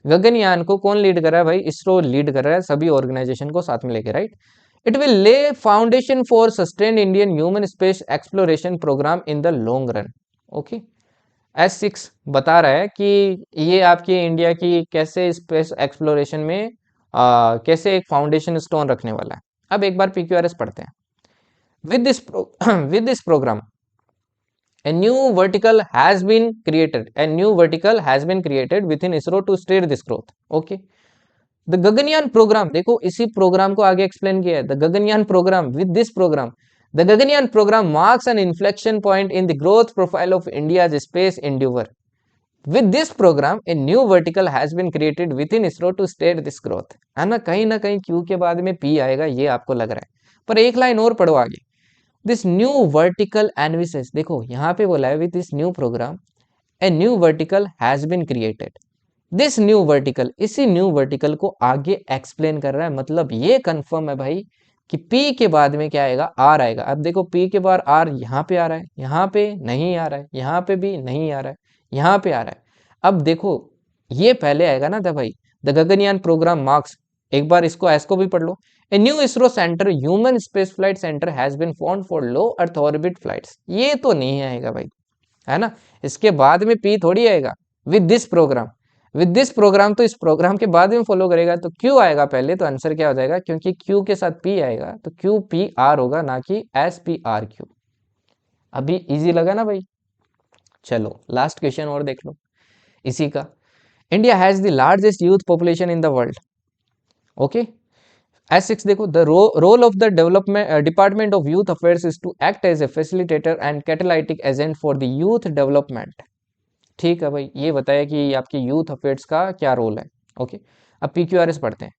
S1: Gaganyaan को कौन लीड कर रहा है भाई, इसरो लीड कर रहा है, सभी ऑर्गेनाइजेशन को साथ में लेके, right. It will lay foundation for sustain Indian human space exploration programme in the long run. Okay, S6 बता रहा है कि ये आपकी इंडिया की कैसे स्पेस एक्सप्लोरेशन में कैसे एक फाउंडेशन स्टोन रखने वाला है। अब एक बार PQRS पढ़ते हैं। With this with this program a new vertical has been created within ISRO to steer this growth. Okay, the Gaganyaan program, देखो इसी प्रोग्राम को आगे एक्सप्लेन किया है, the Gaganyaan program, with this program the Gaganyaan program marks an inflection point in the growth profile of India's space endeavor. With this program a new vertical has been created within ISRO to steer this growth, है ना कहीं Q के बाद में P आएगा, ये आपको लग रहा है। पर एक लाइन और पढ़ो आगे, दिस न्यू वर्टिकल एनविसेस, देखो यहाँ पे बोला है with this new programme a new vertical has been created. This new vertical, इसी न्यू वर्टिकल को आगे एक्सप्लेन कर रहा है, मतलब ये कंफर्म है भाई कि P के बाद में क्या आएगा, R आएगा। अब देखो P के बाद R यहाँ पे आ रहा है, यहाँ पे नहीं आ रहा है, यहाँ पे भी नहीं आ रहा है, यहाँ पे आ रहा है। अब देखो ये पहले आएगा ना था भाई, द गगनयान प्रोग्राम मार्क्स, एक बार इसको एस को भी पढ़ लो, a new ISRO centre human space flight centre has been found for low earth orbit flights, ये तो नहीं आएगा भाई, है ना। इसके बाद में P थोड़ी आएगा, with this programme, with this programme तो इस प्रोग्राम के बाद में फॉलो करेगा, तो क्यू आएगा पहले, तो आंसर क्या हो जाएगा, क्योंकि क्यू के साथ P आएगा तो QPR होगा, ना कि SPRQ। अभी इजी लगा ना भाई। चलो लास्ट क्वेश्चन और देख लो इसी का। India has the largest youth population in the world. Okay, S6 देखो, the role of the development department of youth affairs is to act as a facilitator and catalytic agent for the youth development. ठीक है भाई, ये बताया कि आपके youth affairs का क्या रोल है। ओके, अब PQRS पढ़ते हैं।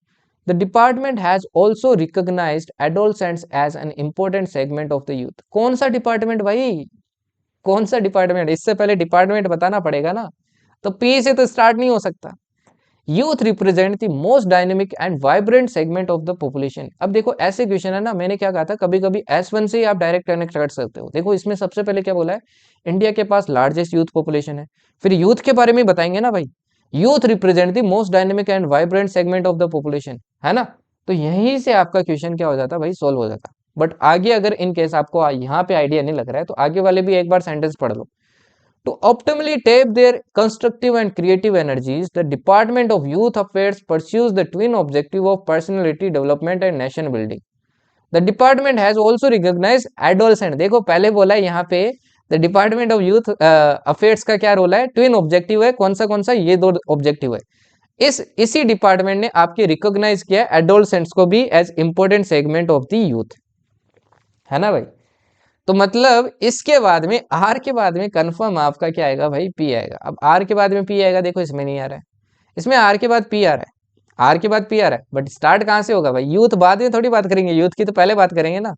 S1: The department has also recognised adolescents as an important segment of the youth. कौन सा डिपार्टमेंट भाई, कौन सा डिपार्टमेंट, इससे पहले डिपार्टमेंट बताना पड़ेगा ना, तो P से तो स्टार्ट नहीं हो सकता। Youth represent the most dynamic and vibrant segment of the population. अब देखो ऐसे क्वेश्चन है ना, मैंने क्या कहा था, कभी कभी S1 से ही आप डायरेक्ट कनेक्ट कर सकते हो। देखो इसमें सबसे पहले क्या बोला है, इंडिया के पास लार्जेस्ट यूथ पॉपुलेशन है, फिर यूथ के बारे में बताएंगे ना भाई, youth represent the most dynamic and vibrant segment of the population, है ना। तो यहीं से आपका क्वेश्चन क्या हो जाता भाई, सॉल्व हो जाता। बट आगे अगर इन केस आपको यहाँ पे आइडिया नहीं लग रहा है, तो आगे वाले भी एक बार सेंटेंस पढ़ लो। To optimally tap their constructive and creative energies, the Department of Youth Affairs pursues the twin objective of personality development and nation building. The department has also recognized adolescent. देखो पहले बोला है यहाँ पे the Department of Youth Affairs का क्या role है, twin objective है, कौन सा, ये दो ऑब्जेक्टिव है। इसी डिपार्टमेंट ने आपके रिकॉग्नाइज किया एडोलसेंट्स को भी as important segment of the youth, है ना भाई। तो मतलब इसके बाद में आर के बाद में कंफर्म आपका क्या आएगा भाई, P आएगा। अब आर के बाद में P आएगा, देखो इसमें नहीं आ रहा है, इसमें आर के बाद P आ रहा है, आर के बाद P आ रहा है, बट स्टार्ट कहाँ से होगा भाई, यूथ बाद में थोड़ी बात करेंगे, यूथ की तो पहले बात करेंगे ना।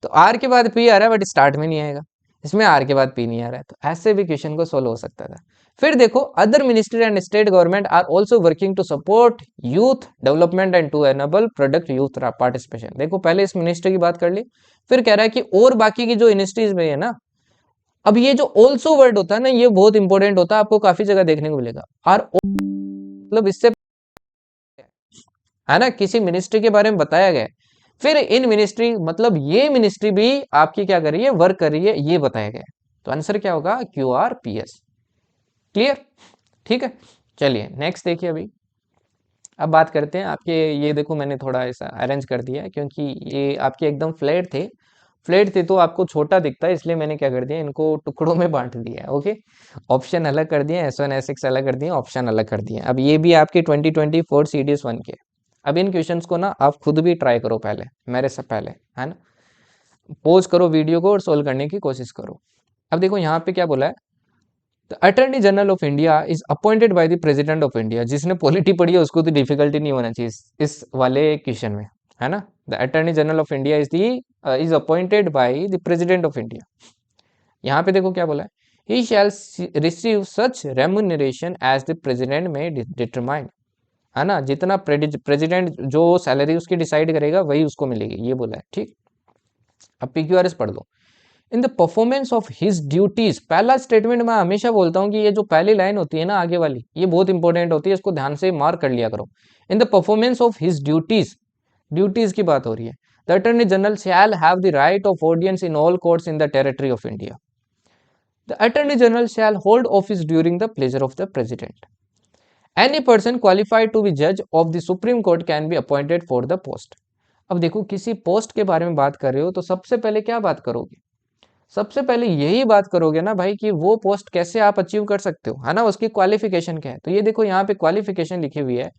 S1: तो आर के बाद P आ रहा है बट स्टार्ट में नहीं आएगा, इसमें आर के बाद P नहीं आ रहा है, तो ऐसे भी क्वेश्चन को सोल्व हो सकता था। फिर देखो other ministry and state government are also working to support youth development and to enable product youth participation. देखो पहले इस मिनिस्ट्री की बात कर ली, फिर कह रहा है कि और बाकी की जो यूनिवर्सिटीज में है ना, अब ये जो ऑल्सो वर्ड होता है ना, ये बहुत इंपॉर्टेंट होता है, आपको काफी जगह देखने को मिलेगा। आर मतलब इससे है ना किसी मिनिस्ट्री के बारे में बताया गया है, फिर इन मिनिस्ट्री मतलब ये मिनिस्ट्री भी आपकी क्या कर रही है, वर्क कर रही है, ये बताया गया है। तो आंसर क्या होगा, QRPS। क्लियर, ठीक है। चलिए नेक्स्ट देखिए। अभी अब बात करते हैं आपके, ये देखो मैंने थोड़ा ऐसा अरेंज कर दिया है क्योंकि ये आपके एकदम फ्लैट थे तो आपको छोटा दिखता है, इसलिए मैंने क्या कर दिया, इनको टुकड़ों में बांट दिया है। ओके, ऑप्शन अलग कर दिए, S1 S6 अलग कर दिए, ऑप्शन अलग कर दिए। अब ये भी आपके 2024 CDS1 के। अब इन क्वेश्चंस को ना आप खुद भी ट्राई करो पहले, मेरे से पहले, है ना। पॉज करो वीडियो को और सोल्व करने की कोशिश करो। अब देखो यहाँ पे क्या बोला है, the attorney general of India is appointed by the president of India. जिसने पॉलिटी पढ़ी है उसको तो डिफिकल्टी नहीं होना चाहिए इस वाले क्वेश्चन में, है ना। The attorney general of India is appointed by the president of India. यहाँ पे देखो क्या बोला है, he shall receive such remuneration as the president may determine, है ना। जितना प्रेसिडेंट जो सैलरी उसकी डिसाइड करेगा वही उसको मिलेगी, ये बोला है, ठीक। अब PQRS पढ़ लो। In the performance of his duties, पहला स्टेटमेंट मैं हमेशा बोलता हूँ कि ये जो पहली लाइन होती है ना आगे वाली, ये बहुत इंपॉर्टेंट होती है, इसको ध्यान से मार्क कर लिया करो। In the performance of his duties, duties की बात हो रही है। The attorney general shall have the right of audience in all courts in the territory of India. The attorney general shall hold office during the pleasure of the president. Any person qualified to be जज of the supreme court can be appointed for the post. अब देखो किसी post के बारे में बात कर रहे हो तो सबसे पहले क्या बात करोगे, सबसे पहले यही बात करोगे ना भाई कि वो पोस्ट कैसे आप अचीव कर सकते हो, है ना, उसकी क्वालिफिकेशन क्या है। तो ये देखो यहाँ पे क्वालिफिकेशन लिखी हुई है,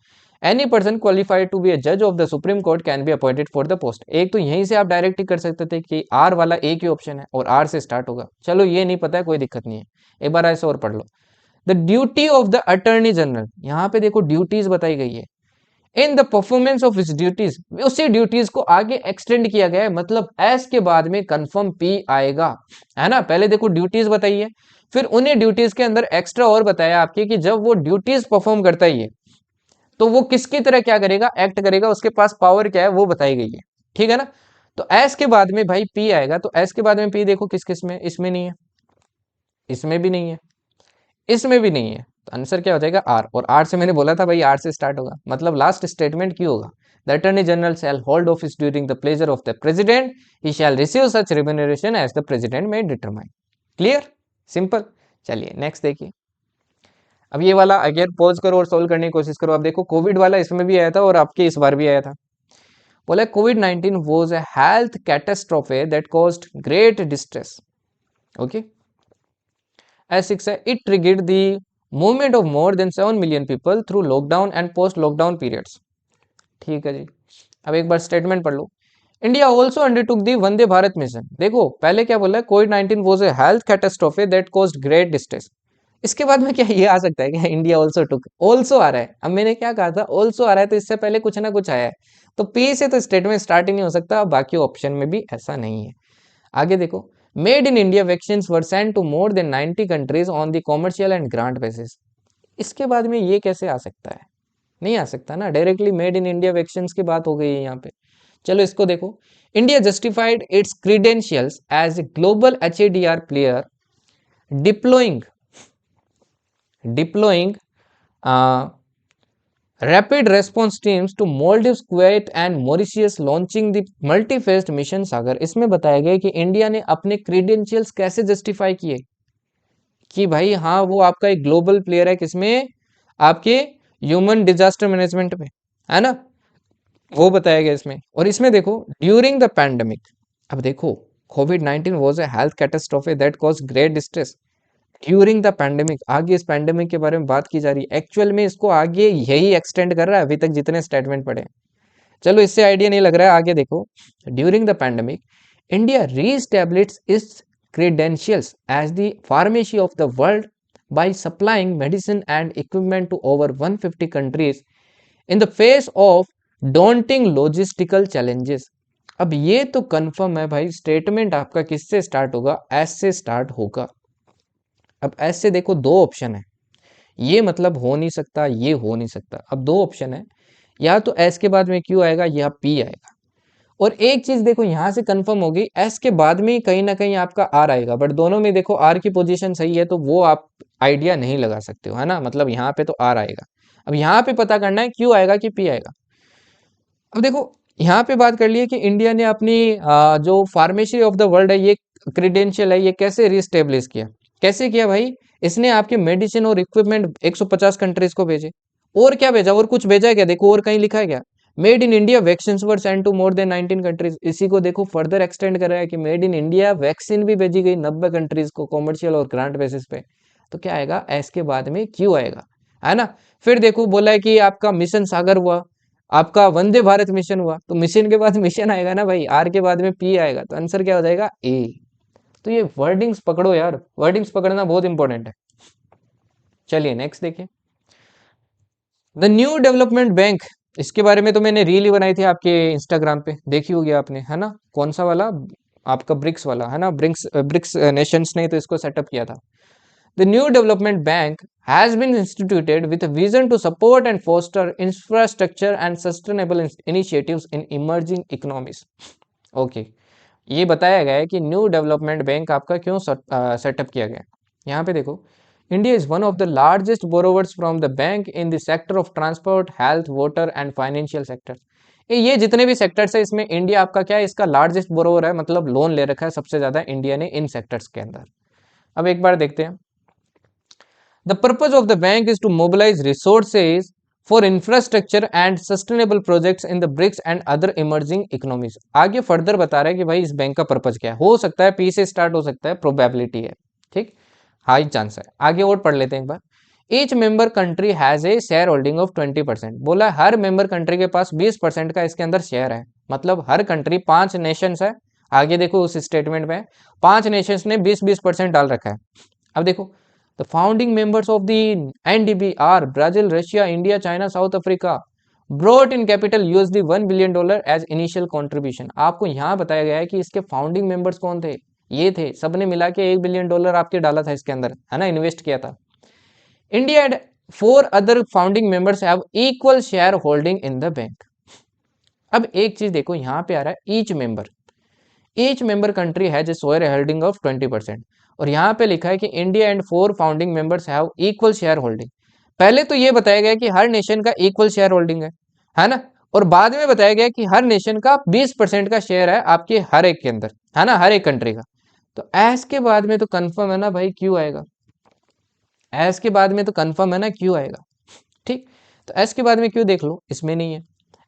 S1: any person qualified to be a जज of the supreme court can be appointed for the post. एक तो यहीं से आप डायरेक्ट ही कर सकते थे कि आर वाला एक ही ऑप्शन है और आर से स्टार्ट होगा, चलो ये नहीं पता है कोई दिक्कत नहीं है, एक बार ऐसे और पढ़ लो। The duty of the attorney general, यहाँ पे देखो ड्यूटीज बताई गई है। In the performance of his duties, उसी ड्यूटीज को आगे एक्सटेंड किया गया है, मतलब एस के बाद में कंफर्म पी आएगा, है ना। पहले देखो ड्यूटीज बताइए, फिर उन्हीं ड्यूटीज के अंदर एक्स्ट्रा और बताया आपकी कि जब वो ड्यूटीज परफॉर्म करता ही है तो वो किसकी तरह क्या करेगा, एक्ट करेगा, उसके पास पावर क्या है वो बताई गई है, ठीक है ना। तो एस के बाद में भाई पी आएगा, तो एस के बाद में पी देखो किस किस में, इसमें नहीं है, इसमें भी नहीं है, इसमें भी नहीं है, तो आंसर क्या हो जाएगा आर। और आर से मैंने बोला था भाई आर से स्टार्ट होगा, मतलब लास्ट स्टेटमेंट क्यों होगा, the attorney general shall hold office during the pleasure of the president, he shall receive such remuneration as the president may determine. Clear, simple. चलिए नेक्स्ट देखिए। अब ये वाला अगेन पॉज करो और सोल्व करने की कोशिश करो। अब देखो कोविड वाला इसमें भी आया था और आपके इस बार भी आया था। बोला COVID-19 was a health catastrophe that caused great distress. Okay. S6 है, it triggered the movement of more than 7 million people through lockdown and post lockdown periods. ठीक है जी। अब एक बार स्टेटमेंट पढ़ लो। इंडिया ऑल्सो अंडरटुक दी वंदे भारत मिशन। देखो पहले क्या बोला है, COVID-19 was a health catastrophe that caused great distress। इसके बाद में क्या ये आ सकता है क्या, इंडिया ऑल्सो टुक, ऑल्सो आ रहा है। अब मैंने क्या कहा था, ऑल्सो आ रहा है तो इससे पहले कुछ ना कुछ आया है, तो पी से तो स्टेटमेंट स्टार्ट ही नहीं हो सकता, बाकी ऑप्शन में भी ऐसा नहीं है। आगे देखो, made in India vaccine were sent to more than 90 countries on the commercial and grant basis. इसके बाद में ये कैसे आ सकता है, नहीं आ सकता ना, directly made in India vaccine की बात हो गई है यहाँ पे। चलो इसको देखो, India justified its credentials as a global HADR player deploying rapid response teams to Maldives, Kuwait and Mauritius, launching the multifaceted mission Sagar. इसमें बताया गया कि इंडिया ने अपने क्रीडेंशियल्स कैसे जस्टिफाई किए कि भाई हाँ वो आपका एक ग्लोबल प्लेयर है, किसमें, आपके ह्यूमन डिजास्टर मैनेजमेंट में, है ना, वो बताया गया इसमें। और इसमें देखो ड्यूरिंग द पैंडेमिक, अब देखो COVID-19 was a health catastrophe that cause great distress during the pandemic. आगे इस पैंडेमिक के बारे में बात की जा रही है, एक्चुअल में इसको आगे यही एक्सटेंड कर रहा है अभी तक जितने स्टेटमेंट पढ़े। चलो इससे आइडिया नहीं लग रहा है, आगे देखो, during the pandemic India reestablished its credentials as the pharmacy of the world by supplying medicine and equipment to over 150 countries in the face of daunting logistical challenges। अब ये तो कंफर्म है भाई, स्टेटमेंट आपका किससे स्टार्ट होगा, S से start होगा। अब एस से देखो दो ऑप्शन है, ये मतलब हो नहीं सकता, ये हो नहीं सकता। अब दो ऑप्शन है, या तो एस के बाद में क्यू आएगा या पी आएगा। और एक चीज देखो यहाँ से कंफर्म होगी, एस के बाद में कहीं ना कहीं आपका आर आएगा, बट दोनों में देखो आर की पोजीशन सही है तो वो आप आइडिया नहीं लगा सकते हो, है ना, मतलब यहाँ पे तो आर आएगा। अब यहाँ पे पता करना है क्यू आएगा कि पी आएगा। अब देखो यहाँ पे बात कर लिए कि इंडिया ने अपनी जो फार्मेसी ऑफ द वर्ल्ड है, ये क्रीडेंशियल है, ये कैसे रिस्टेब्लिश किया, कैसे किया भाई, इसने आपके मेडिसिन और इक्विपमेंट 150 कंट्रीज को भेजे। और क्या भेजा, और कुछ भेजा है क्या, देखो और कहीं लिखा है क्या, made in India vaccine were send to more than 19 countries. इसी को देखो फर्दर एक्सटेंड कर रहा है कि मेड इन इंडिया वैक्सीन भी भेजी गई 90 कंट्रीज को कॉमर्शियल और ग्रांट बेसिस पे। तो क्या आएगा, एस के बाद में क्यू आएगा, है ना। फिर देखो बोला है कि आपका मिशन सागर हुआ, आपका वंदे भारत मिशन हुआ, तो मिशन के बाद मिशन आएगा ना भाई, आर के बाद में पी आएगा, तो आंसर क्या हो जाएगा, ए। तो ये वर्डिंग्स पकड़ो यार, वर्डिंग्स पकड़ना बहुत इंपॉर्टेंट है। चलिए नेक्स्ट देखिए, द न्यू डेवलपमेंट बैंक, इसके बारे में तो मैंने रील ही बनाई थी आपके इंस्टाग्राम पे, देखी होगी आपने, है ना, कौन सा वाला, आपका ब्रिक्स वाला, है ना, ब्रिक्स ब्रिक्स नेशंस ने तो इसको सेटअप किया था। The new development bank has been instituted with a vision to support and foster infrastructure and sustainable initiatives in emerging economies. Okay, ये बताया गया है कि न्यू डेवलपमेंट बैंक आपका क्यों सेटअप किया गया। यहाँ पे देखो, India is one of the largest borrowers from the bank in the sector of transport, health, water and financial sector. ये जितने भी सेक्टर्स है इसमें इंडिया आपका क्या है, इसका लार्जेस्ट बोरोवर है, मतलब लोन ले रखा है सबसे ज्यादा इंडिया ने इन सेक्टर्स के अंदर। अब एक बार देखते हैं, the purpose of the bank is to mobilize resources for infrastructure and sustainable projects in the BRICS and other emerging economies। आगे फर्दर बता रहा है कि भाई इस बैंक का पर्पज क्या है, हो सकता है पी से स्टार्ट हो सकता है, प्रोबेबिलिटी है, ठीक, हाई चांस है। आगे और पढ़ लेते हैं एक बार। Each member country has a shareholding of 20%। बोला हर मेंबर कंट्री के पास 20% का इसके अंदर शेयर है, मतलब हर कंट्री, 5 नेशंस है, आगे देखो उस स्टेटमेंट में 5 नेशंस ने 20-20% डाल रखा है। अब देखो, the founding members of the NDB are Brazil, Russia, India, China, South Africa, brought in capital USD $1 billion as initial contribution। आपको यहाँ बताया गया है कि इसके फाउंडिंग मेंबर्स कौन थे, ये थे, सबने मिला के $1 बिलियन आपके डाला था इसके अंदर, है ना, इन्वेस्ट किया था। India and 4 other founding members have equal share holding in the bank. अब एक चीज देखो, यहाँ पे आ रहा है each member country has a shareholding of 20%, और यहाँ पे लिखा है कि India and 4 founding members have equal share holding. पहले तो ये बताया गया कि हर नेशन का इक्वल शेयर होल्डिंग है ना, और बाद में बताया गया कि हर नेशन का 20% का शेयर है आपके हर एक के अंदर, है ना, हर एक कंट्री का। तो एस के बाद में तो कंफर्म है ना भाई, क्यू आएगा, एस के बाद में तो कंफर्म है ना, क्यू आएगा, ठीक। तो एस के बाद में क्यू देख लो, इसमें नहीं है,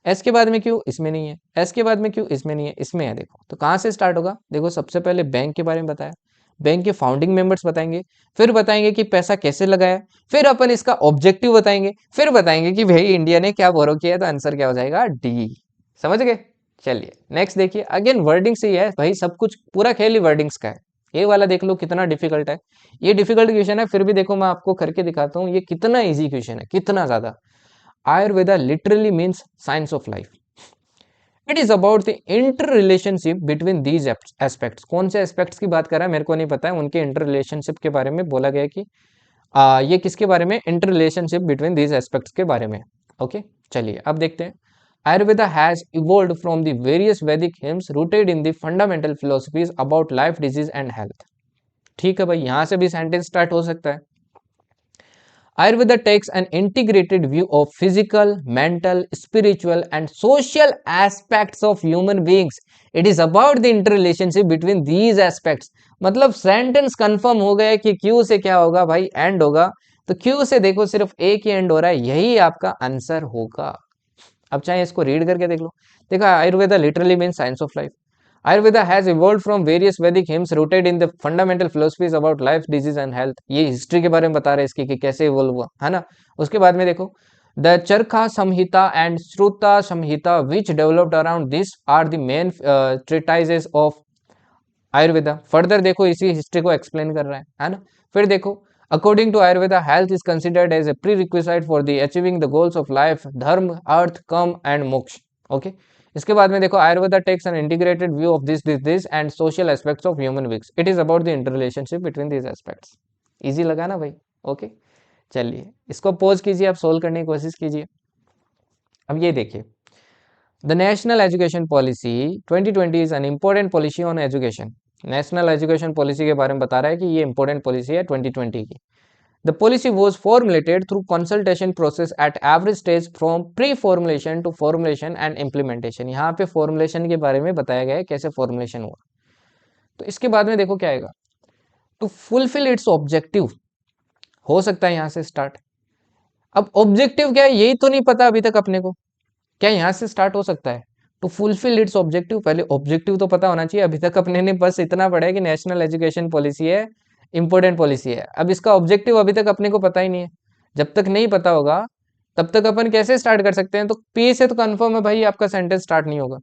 S1: एस के बाद में क्यू, इसमें नहीं है, एस के बाद में क्यू, इसमें नहीं है, इसमें है। देखो तो कहाँ से स्टार्ट होगा, देखो सबसे पहले बैंक के बारे में बताया, बैंक के फाउंडिंग मेंबर्स बताएंगे, फिर बताएंगे कि पैसा कैसे लगाया, फिर अपन इसका ऑब्जेक्टिव बताएंगे, फिर बताएंगे कि भाई इंडिया ने क्या बोरो किया, तो आंसर क्या हो जाएगा, डी। समझ गए। चलिए नेक्स्ट देखिए, अगेन वर्डिंग से ही है भाई, सब कुछ पूरा खेल ही वर्डिंग्स का है। ये वाला देख लो कितना डिफिकल्ट है, ये डिफिकल्ट क्वेश्चन है, फिर भी देखो मैं आपको करके दिखाता हूँ ये कितना इजी क्वेश्चन है, कितना ज्यादा। Ayurveda literally means science of life. It is about the inter relationship between these aspects. कौन से एस्पेक्ट्स की बात कर रहा है मेरे को नहीं पता है, उनके इंटर रिलेशनशिप के बारे में बोला गया कि ये किसके बारे में, inter relationship between these aspects के बारे में। ओके चलिए अब देखते हैं। Ayurveda has evolved from the various Vedic hymns rooted in the fundamental philosophies about life, disease and health। ठीक है भाई, यहां से भी सेंटेंस स्टार्ट हो सकता है। Ayurveda takes an integrated view of physical, mental, spiritual and social aspects of human beings। It is about the interrelationship between these aspects। मतलब सेंटेंस कंफर्म हो गया कि क्यू से क्या होगा भाई, एंड होगा, तो क्यू से देखो सिर्फ एक ही एंड हो रहा है, यही आपका आंसर होगा। अब चाहे इसको रीड करके देख लो, देखा Ayurveda literally mean science of life. Ayurveda has evolved from various Vedic hymns rooted in the fundamental philosophies about life, disease and health। ये हिस्ट्री के बारे में बता रहे हैं इसकी कि कैसे इवॉल्व हुआ, है ना। उसके बाद में देखो, the Charaka Samhita and Sushruta Samhita which developed around this are the main treatises of Ayurveda. Further देखो इसी हिस्ट्री को एक्सप्लेन कर रहा है ना। फिर देखो, according to Ayurveda health is considered as a prerequisite for the achieving the goals of life, dharma, artha, come and मोक्ष। ओके इसके बाद में देखो, Ayurveda takes an integrated view of this and social aspects of human beings. It is about the interrelationship between this aspects. Easy लगा ना भाई। Okay चलिए इसको पॉज कीजिए, आप सोल्व करने की कोशिश कीजिए। अब ये देखिए, the national education policy 2020 is an important policy on education. National education policy के बारे में बता रहा है कि ये इंपॉर्टेंट पॉलिसी है 2020 की। The policy was formulated through consultation process at average stage from pre formulation to formulation and implementation. यहाँ पे फॉर्मुलेशन के बारे में बताया गया है कैसे फॉर्मुलेशन हुआ। तो इसके बाद में देखो क्या आएगा, टू फुलफिल इट्स ऑब्जेक्टिव। हो सकता है यहाँ से स्टार्ट। अब ऑब्जेक्टिव क्या है यही तो नहीं पता अभी तक अपने को, क्या यहाँ से स्टार्ट हो सकता है? टू फुलफिल इट्स ऑब्जेक्टिव, पहले ऑब्जेक्टिव तो पता होना चाहिए। अभी तक अपने ने बस इतना पढ़ा है कि नेशनल एजुकेशन पॉलिसी है, इंपॉर्टेंट पॉलिसी है। अब इसका ऑब्जेक्टिव अभी तक अपने को पता ही नहीं है। जब तक नहीं पता होगा तब तक अपन कैसे स्टार्ट कर सकते हैं? तो पी से तो कंफर्म है भाई आपका सेंटेंस स्टार्ट नहीं होगा।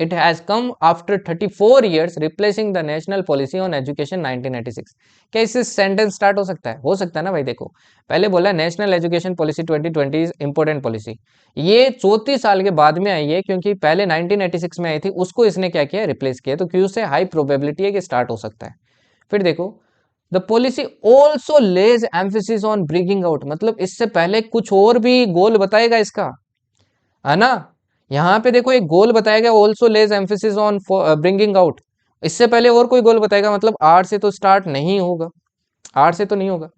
S1: It has come after 34 years replacing the national policy on education 1986। क्या इससे सेंटेंस स्टार्ट हो सकता है? हो सकता है ना भाई। देखो पहले बोला national education policy 2020 important policy, ये 34 साल के बाद में आई है क्योंकि पहले 1986 में आई थी, उसको इसने क्या किया, रिप्लेस किया। तो क्यू से हाई प्रोबेबिलिटी है कि स्टार्ट हो सकता है। फिर देखो the policy also lays emphasis on bringing out, मतलब इससे पहले कुछ और भी गोल बताएगा इसका, है ना। यहाँ पे देखो एक गोल बताया गया, also lays emphasis on bringing out. इससे पहले और कोई गोल बताएगा, मतलब आर से तो स्टार्ट नहीं होगा, आर से तो नहीं होगा।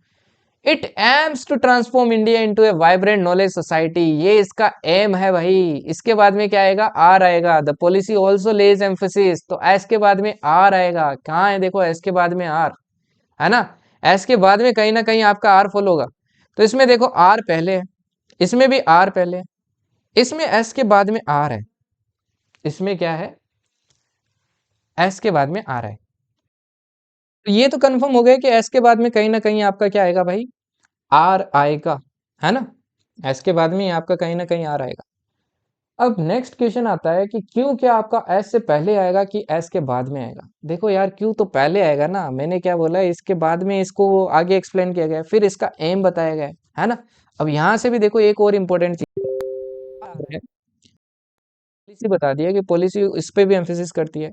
S1: It aims to transform India into a vibrant knowledge society, ये इसका एम है भाई। इसके बाद में क्या आएगा, आर आएगा। The policy also lays emphasis, तो एस के बाद में आर आएगा। कहाँ है, देखो एस के बाद में आर, है ना। एस के बाद में कहीं ना कहीं आपका आर फॉलो होगा। तो इसमें देखो आर पहले है, इसमें भी आर पहले है, इसमें एस के बाद में आर है, इसमें क्या है, एस के बाद में आर है। तो ये तो कंफर्म हो गया कि एस के बाद में कहीं ना कहीं आपका क्या आएगा भाई, आर आएगा, है ना। एस के बाद में आपका कहीं ना कहीं आर आएगा। अब नेक्स्ट क्वेश्चन आता है कि क्यों, क्या आपका एस से पहले आएगा कि एस के बाद में आएगा? देखो यार क्यों तो पहले आएगा ना, मैंने क्या बोला, इसके बाद में इसको आगे एक्सप्लेन किया गया है, फिर इसका एम बताया गया है ना। अब यहाँ से भी देखो एक और इम्पोर्टेंट चीज है, पॉलिसी बता दिया कि पॉलिसी इस पे भी एम्फेसिस करती है,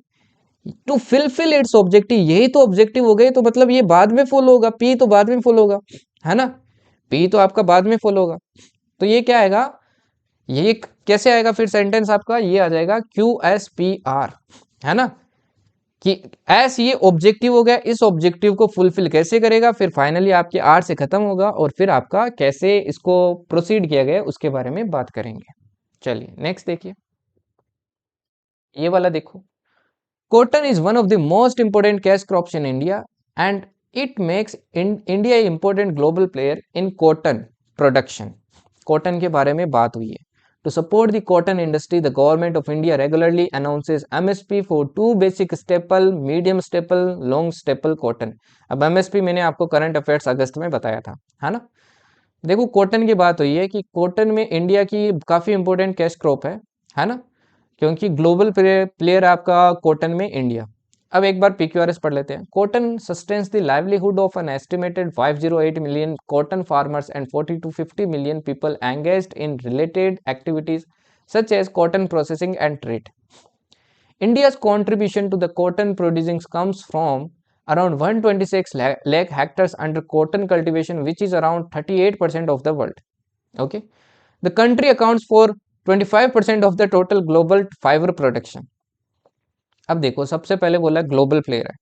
S1: टू फिलफिल इट्स ऑब्जेक्टिव। यही तो ऑब्जेक्टिव हो गए, तो मतलब ये बाद में फॉलो होगा, पी तो बाद में फॉलो होगा, है ना। पी तो आपका बाद में फॉलो होगा। तो ये क्या आएगा, ये कैसे आएगा फिर सेंटेंस आपका, ये आ जाएगा क्यू एस पी आर, है ना। कि एस ये ऑब्जेक्टिव हो गया, इस ऑब्जेक्टिव को फुलफिल कैसे करेगा, फिर फाइनली आपके आर से खत्म होगा, और फिर आपका कैसे इसको प्रोसीड किया गया उसके बारे में बात करेंगे। चलिए नेक्स्ट देखिए, ये वाला देखो। Cotton is one of the most important cash crops in India, and it makes India an important global player in cotton production. Cotton के बारे में बात हुई है। To support the cotton industry, the government of India regularly announces MSP for two basic staple, medium staple, long staple cotton. अब MSP मैंने आपको current affairs अगस्त में बताया था, है ना। देखो कॉटन की बात हुई है कि कॉटन में इंडिया की काफ़ी इंपॉर्टेंट कैश क्रॉप है ना, क्योंकि ग्लोबल प्लेयर आपका कॉटन में इंडिया। अब एक बार पीक्यूआरएस पढ़ लेते हैं। Cotton sustains the livelihood of an estimated 508 million cotton farmers and 40 to 50 million people engaged in related activities such as cotton processing and trade. India's contribution to the cotton producing comes from around 126 lakh hectares under cotton cultivation, which is around 38% of the world. Okay, the country accounts for 25% of the total global fiber production. अब देखो सबसे पहले बोला global player है,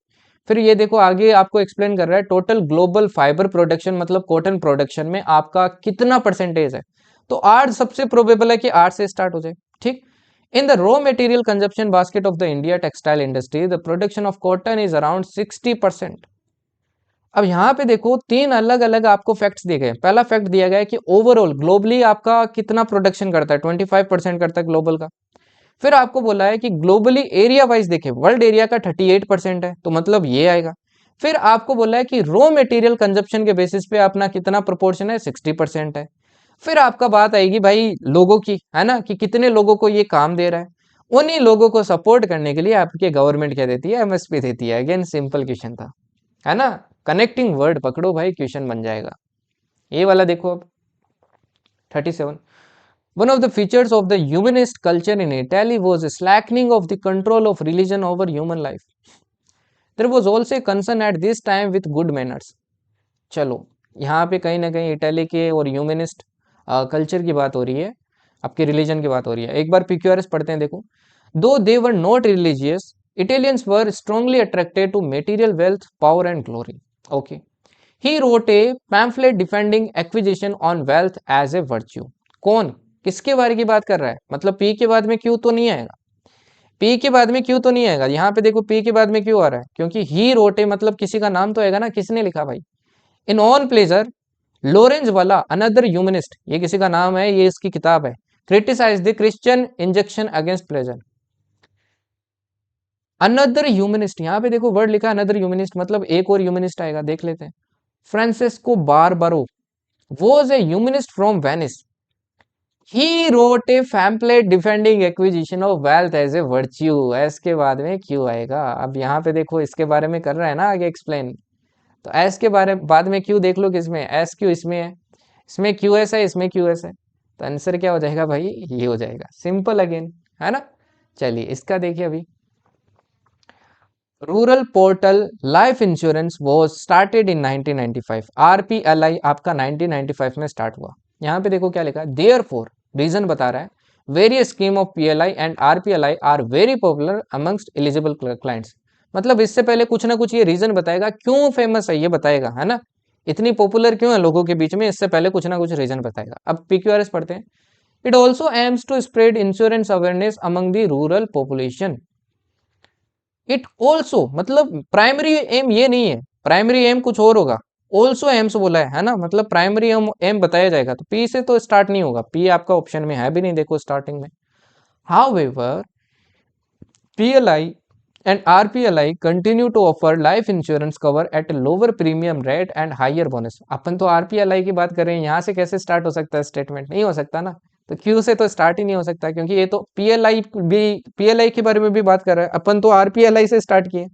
S1: फिर ये देखो आगे आपको एक्सप्लेन कर रहा है टोटल ग्लोबल फाइबर प्रोडक्शन, मतलब कॉटन प्रोडक्शन में आपका कितना परसेंटेज है। तो आठ सबसे प्रोबेबल है कि आठ से स्टार्ट हो जाए, ठीक। In the raw material consumption basket of the India textile industry, the production of cotton is around 60%. अब यहाँ पे देखो तीन अलग अलग आपको फैक्ट्स दिए गए। पहला फैक्ट दिया गया है कि ओवरऑल ग्लोबली आपका कितना प्रोडक्शन करता है, 25% करता है ग्लोबल का। फिर आपको बोला है कि ग्लोबली एरिया वाइज देखें, वर्ल्ड एरिया का 38% है, तो मतलब ये आएगा। फिर आपको बोला है कि रॉ मटेरियल कंजप्शन के बेसिस पे अपना कितना प्रोपोर्शन है, 60% है। फिर आपका बात आएगी भाई लोगों की, है ना, कि कितने लोगों को ये काम दे रहा है। उन्हीं लोगों को सपोर्ट करने के लिए आपके गवर्नमेंट क्या देती है, एमएसपी देती है। अगेन सिंपल क्वेश्चन था, है ना। कनेक्टिंग वर्ड पकड़ो भाई, क्वेश्चन बन जाएगा। ये वाला देखो अब 37। One of the features of the humanist culture in Italy was a slackening of the control of religion over human life. There was also a concern at this time with good manners. चलो यहाँ पे कहीं ना कहीं Italy के और humanist culture की बात हो रही है। आपके रिलीजन की बात हो रही है। एक बार PQRS पढ़ते हैं, देखो। Though they were not religious, Italians were strongly attracted to material wealth, power and glory. Okay. He wrote a pamphlet defending acquisition on wealth as a virtue. कौन, किसके बारे की बात कर रहा है? मतलब पी के बाद में क्यों तो नहीं आएगा, पी के बाद में क्यों तो नहीं आएगा। यहाँ पे देखो पी के बाद में क्यों आ रहा है, क्योंकि ही रोटे मतलब किसी का नाम तो आएगा ना, किसने लिखा भाई। इन ऑन प्लेजर लोरेंज वाला अनदर ह्यूमनिस्ट, ये किसी का नाम है, ये इसकी किताब है। Criticize the Christian injection against pleasure. Another humanist, यहाँ पे देखो वर्ड लिखा अनदर ह्यूमनिस्ट, मतलब एक और ह्यूमनिस्ट आएगा, देख लेते हैं। Francisco Barbaro was a humanist from Venice. He wrote a pamphlet defending acquisition of wealth as a virtue. S के बाद में क्यों आएगा। अब यहाँ पे देखो इसके बारे में कर रहा है ना आगे एक्सप्लेन, तो एस के बारे बाद में क्यों देख लो किसमें, एस क्यों इसमें है, इसमें क्यू एस है, इसमें क्यू एस है, तो आंसर क्या हो जाएगा भाई, ये हो जाएगा। सिंपल अगेन, है ना। चलिए इसका देखिए अभी। Rural portal life insurance was started in 1995। RPLI आपका 1995 में स्टार्ट हुआ। यहाँ पे देखो क्या लिखा है, देयर फोर, रीजन बता रहा है, various scheme of PLI and RPLI are very popular amongst eligible clients. मतलब इससे पहले कुछ ना कुछ ये रीजन बताएगा क्यों फेमस है, ये बताएगा, है ना। इतनी पॉपुलर क्यों है लोगों के बीच में, इससे पहले कुछ ना कुछ रीजन बताएगा। अब PQRS पढ़ते हैं। It also aims to spread insurance awareness among the rural population. It also मतलब प्राइमरी एम ये नहीं है, प्राइमरी एम कुछ और होगा, ऑल्सो एम्स बोला है ना, मतलब प्राइमरी एम बताया जाएगा, तो पी से तो स्टार्ट नहीं होगा, पी आपका ऑप्शन में है भी नहीं, देखो स्टार्टिंग में। However PLI and RPLI continue to offer life insurance cover at a lower premium rate and higher bonus। अपन तो RPLI की बात कर रहे हैं, यहाँ से कैसे स्टार्ट हो सकता है स्टेटमेंट, नहीं हो सकता ना, तो क्यू से तो स्टार्ट ही नहीं हो सकता, क्योंकि ये तो PLI के बारे में भी बात कर रहा है, अपन तो RPLI से स्टार्ट किए।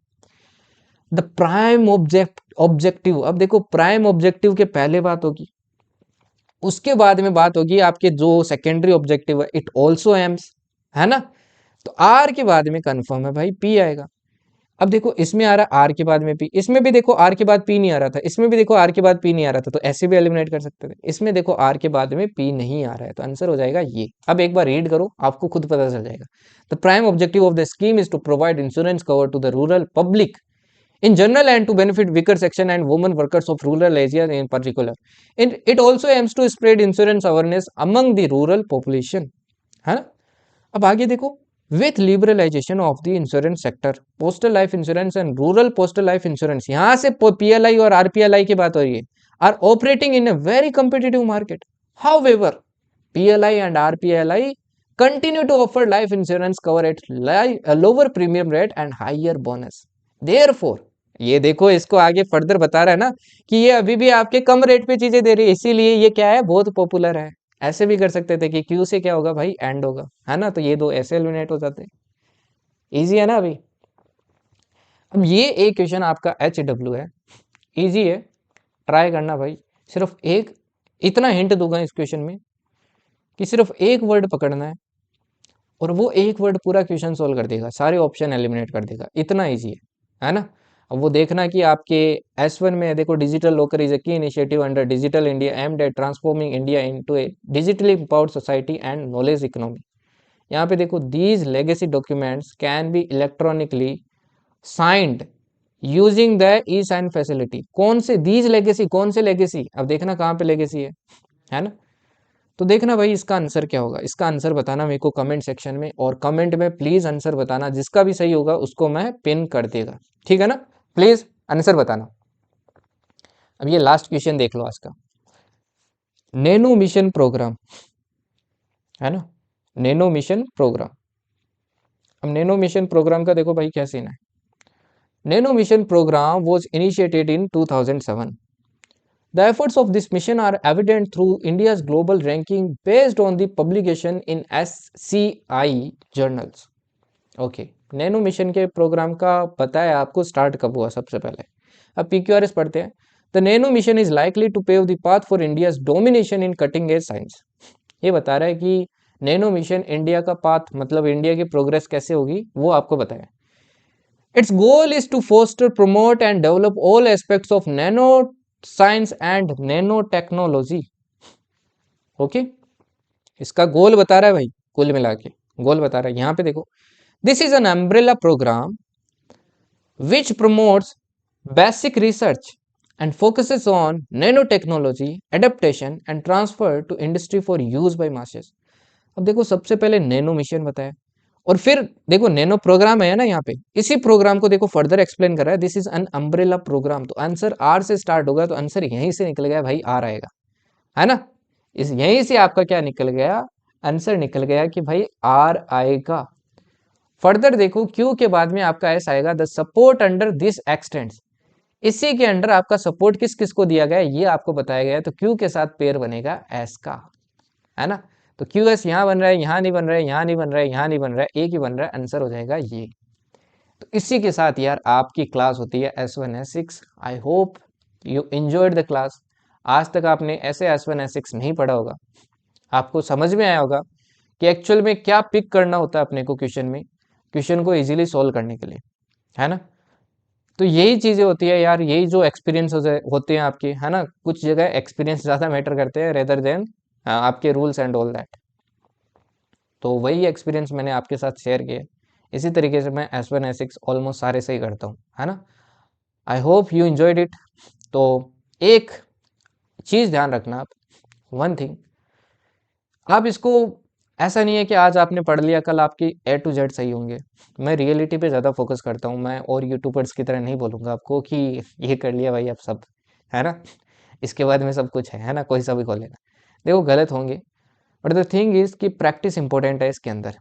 S1: द प्राइम ऑब्जेक्टिव, अब देखो प्राइम ऑब्जेक्टिव के पहले बात होगी, उसके बाद में बात होगी आपके जो सेकेंडरी ऑब्जेक्टिव है, इट ऑल्सो एम्स, है ना। तो आर के बाद में कंफर्म है भाई पी आएगा। अब देखो इसमें आ रहा है आर के बाद में पी, इसमें भी देखो आर के बाद पी नहीं आ रहा था, इसमें भी देखो आर के बाद पी नहीं आ रहा था, तो ऐसे भी एलिमिनेट कर सकते थे। इसमें देखो आर के बाद में पी नहीं आ रहा है, तो आंसर हो जाएगा ये। अब एक बार रीड करो, आपको खुद पता चल जाएगा। The prime objective of the scheme is to provide insurance cover to the rural public in general and to benefit weaker section and women workers of rural areas in particular. It also aims to spread insurance awareness among the rural population, है ना। अब आगे देखो, with liberalization of the insurance sector, postal life insurance and rural postal life insurance, यहाँ से PLI और RPLI की बात हो रही है, are operating in a very competitive market. However, PLI and RPLI continue to offer life insurance cover at a lower premium rate and higher bonus. Therefore, ये देखो इसको आगे फर्दर बता रहा है ना कि ये अभी भी आपके कम रेट पे चीजें दे रही है, इसीलिए ये क्या है, बहुत पॉपुलर है। ऐसे भी कर सकते थे कि क्यू से क्या होगा भाई, एंड होगा, है ना, तो ये दो ऐसे एलिमिनेट हो जाते हैं। इजी है ना अभी। अब ये एक क्वेश्चन आपका HW है, इजी है, ट्राई करना भाई। सिर्फ एक इतना हिंट दूंगा इस क्वेश्चन में कि सिर्फ एक वर्ड पकड़ना है और वो एक वर्ड पूरा क्वेश्चन सोल्व कर देगा, सारे ऑप्शन एलिमिनेट कर देगा, इतना ईजी है ना। अब वो देखना कि आपके S1 में देखो, digital locker is a key initiative under digital India aimed at transforming India into a digitally empowered society and knowledge economy. यहाँ पे देखो, these legacy documents can be electronically signed using the e sign facility. कौन से these legacy, कौन से legacy, अब देखना कहाँ पे लेगेसी है ना। तो देखना भाई इसका आंसर क्या होगा, इसका आंसर बताना मेरे को कमेंट सेक्शन में, और कमेंट में प्लीज आंसर बताना, जिसका भी सही होगा उसको मैं पिन कर देगा, ठीक है ना। प्लीज आंसर बताना। अब ये लास्ट क्वेश्चन देख लो आज का, नैनो मिशन प्रोग्राम, है ना, नैनो मिशन प्रोग्राम। अब नैनो मिशन प्रोग्राम का देखो भाई क्या सीन है। Nano mission program was initiated in 2007। The efforts of this mission are evident through India's global ranking based on the publication in SCI journals. Okay, nano mission के programme का पता है आपको स्टार्ट कब हुआ सबसे पहले। अब PQRS पढ़ते हैं। The nano mission is likely to pave the path for India's domination in cutting edge science. ये बता रहा है कि नैनो मिशन इंडिया का पाथ, मतलब इंडिया की प्रोग्रेस कैसे होगी वो आपको बताया। Its goal is to foster, promote and develop all aspects of nano science and nano technology. Okay, इसका गोल बता रहा है भाई, कुल मिला के गोल बता रहा है। यहाँ पे देखो, this is an umbrella program which promotes basic research and focuses on nanotechnology adaptation and transfer to industry for use by masses। अब देखो सबसे पहले नैनो मिशन बताया, और फिर देखो नैनो प्रोग्राम है ना यहाँ पे, इसी प्रोग्राम को देखो फर्दर एक्सप्लेन कर रहा है, this is an umbrella program. तो आंसर आर से स्टार्ट होगा, तो आंसर यहीं से निकल गया भाई, आर आएगा, है ना। इस यहीं से आपका क्या निकल गया, आंसर निकल गया कि भाई आर आएगा। फर्दर देखो क्यू के बाद में आपका एस आएगा, the support under this x tends, इसी के अंडर आपका सपोर्ट किस किस को दिया गया है ये आपको बताया गया है, तो क्यू के साथ पेयर बनेगा एस का, है ना। तो क्यू एस यहाँ बन रहा है, यहाँ नहीं बन रहा है, यहाँ नहीं बन रहा है, यहाँ नहीं बन रहा है, एक ही बन रहा है, आंसर हो जाएगा ये। तो इसी के साथ यार आपकी क्लास होती है S1 S6। I hope you enjoyed the class. आज तक आपने ऐसे S1 S6 नहीं पढ़ा होगा, आपको समझ में आया होगा कि एक्चुअल में क्या पिक करना होता है अपने को क्वेश्चन में, क्वेश्चन को इजीली सॉल्व करने के लिए, है ना। तो यही चीज़ें होती है यार, यही जो एक्सपीरियंस होते हैं आपके, है ना। कुछ जगह एक्सपीरियंस ज़्यादा मैटर करते हैं रेदर देन आपके रूल्स एंड ऑल दैट। तो वही एक्सपीरियंस मैंने आपके साथ शेयर किया। इसी तरीके से मैं S1 S6 ऑलमोस्ट सारे से ही करता हूँ, है ना। I hope you enjoyed it. तो एक चीज़ ध्यान रखना आप, वन थिंग, आप इसको ऐसा नहीं है कि आज आपने पढ़ लिया कल आपकी A to Z सही होंगे। मैं रियलिटी पे ज़्यादा फोकस करता हूँ, मैं और यूट्यूबर्स की तरह नहीं बोलूँगा आपको कि ये कर लिया भाई आप सब, है ना, इसके बाद में सब कुछ है ना, कोई सा भी खोलेगा। देखो गलत होंगे, बट द थिंग इज़ कि प्रैक्टिस इंपॉर्टेंट है इसके अंदर,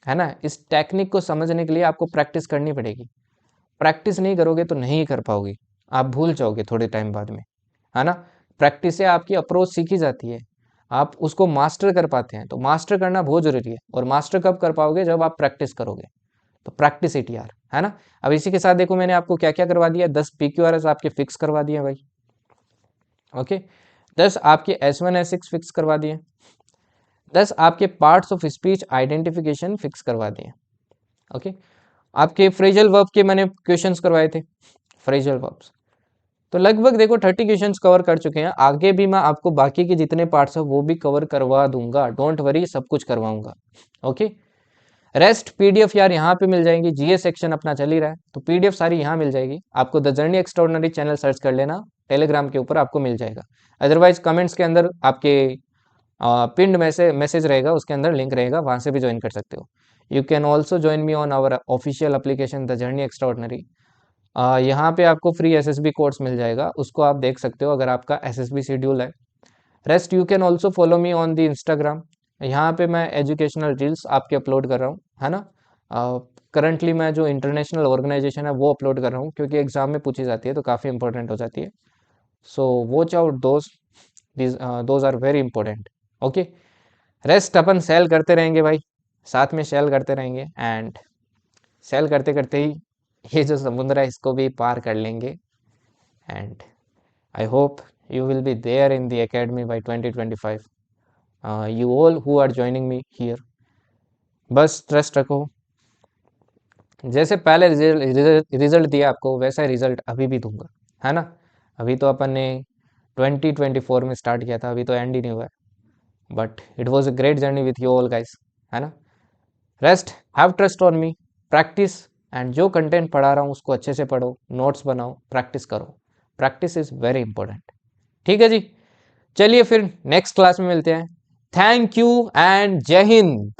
S1: है ना। इस टेक्निक को समझने के लिए आपको प्रैक्टिस करनी पड़ेगी। प्रैक्टिस नहीं करोगे तो नहीं कर पाओगे, आप भूल जाओगे थोड़े टाइम बाद में, है ना। प्रैक्टिस से आपकी अप्रोच सीखी जाती है, आप उसको मास्टर कर पाते हैं। तो मास्टर करना बहुत ज़रूरी है, और मास्टर कब कर पाओगे, जब आप प्रैक्टिस करोगे। तो प्रैक्टिस इट यार, है ना। अब इसी के साथ देखो मैंने आपको क्या क्या करवा दिया, 10 PQRS आपके फिक्स करवा दिए भाई, ओके। 10 आपके S1 S6 फिक्स करवा दिए, 10 आपके parts of speech identification fix करवा दिए, ओके। आपके फ्रेजल वर्ब के मैंने क्वेश्चंस करवाए थे, फ्रेजल वर्ब्स। तो लगभग देखो 30 क्वेश्चंस कवर कर चुके हैं। आगे भी मैं आपको बाकी के जितने पार्ट्स हैं वो भी कवर करवा दूंगा, डोंट वरी, सब कुछ करवाऊंगा, ओके। रेस्ट पीडीएफ यार यहाँ पे मिल जाएंगी, जीए सेक्शन अपना चल ही रहा है, तो पीडीएफ सारी यहाँ मिल जाएगी आपको। The journey extraordinary channel search कर लेना, टेलीग्राम के ऊपर आपको मिल जाएगा। अदरवाइज कमेंट्स के अंदर आपके पिंड मैसेज रहेगा, उसके अंदर लिंक रहेगा, वहाँ से भी ज्वाइन कर सकते हो। You can also join me on our official application the journey extraordinary. यहाँ पे आपको फ्री एसएसबी कोर्स मिल जाएगा, उसको आप देख सकते हो अगर आपका एसएसबी शेड्यूल है। Rest you can also follow me on the Instagram, यहाँ पे मैं एजुकेशनल रील्स आपके अपलोड कर रहा हूँ, है ना। करंटली मैं जो इंटरनेशनल ऑर्गेनाइजेशन है वो अपलोड कर रहा हूँ, क्योंकि एग्जाम में पूछी जाती है तो काफ़ी इंपॉर्टेंट हो जाती है। So watch out those are very important, okay. Rest अपन सेल करते रहेंगे भाई, साथ में सेल करते रहेंगे, एंड सेल करते करते ही ये जो समुद्र है इसको भी पार कर लेंगे। And I hope you will be there in the academy by 2025, you all who are joining me here। बस ट्रस्ट रखो, जैसे पहले रिजल्ट दिया आपको वैसा रिजल्ट अभी भी दूंगा, है ना। अभी तो अपन ने 2024 में स्टार्ट किया था, अभी तो एंड ही नहीं हुआ है, but it was a great journey with you all guys, है ना। Rest, have trust on me, practice, and जो कंटेंट पढ़ा रहा हूँ उसको अच्छे से पढ़ो, नोट्स बनाओ, प्रैक्टिस करो। प्रैक्टिस इज़ वेरी इंपॉर्टेंट, ठीक है जी। चलिए फिर नेक्स्ट क्लास में मिलते हैं। थैंक यू एंड जय हिंद।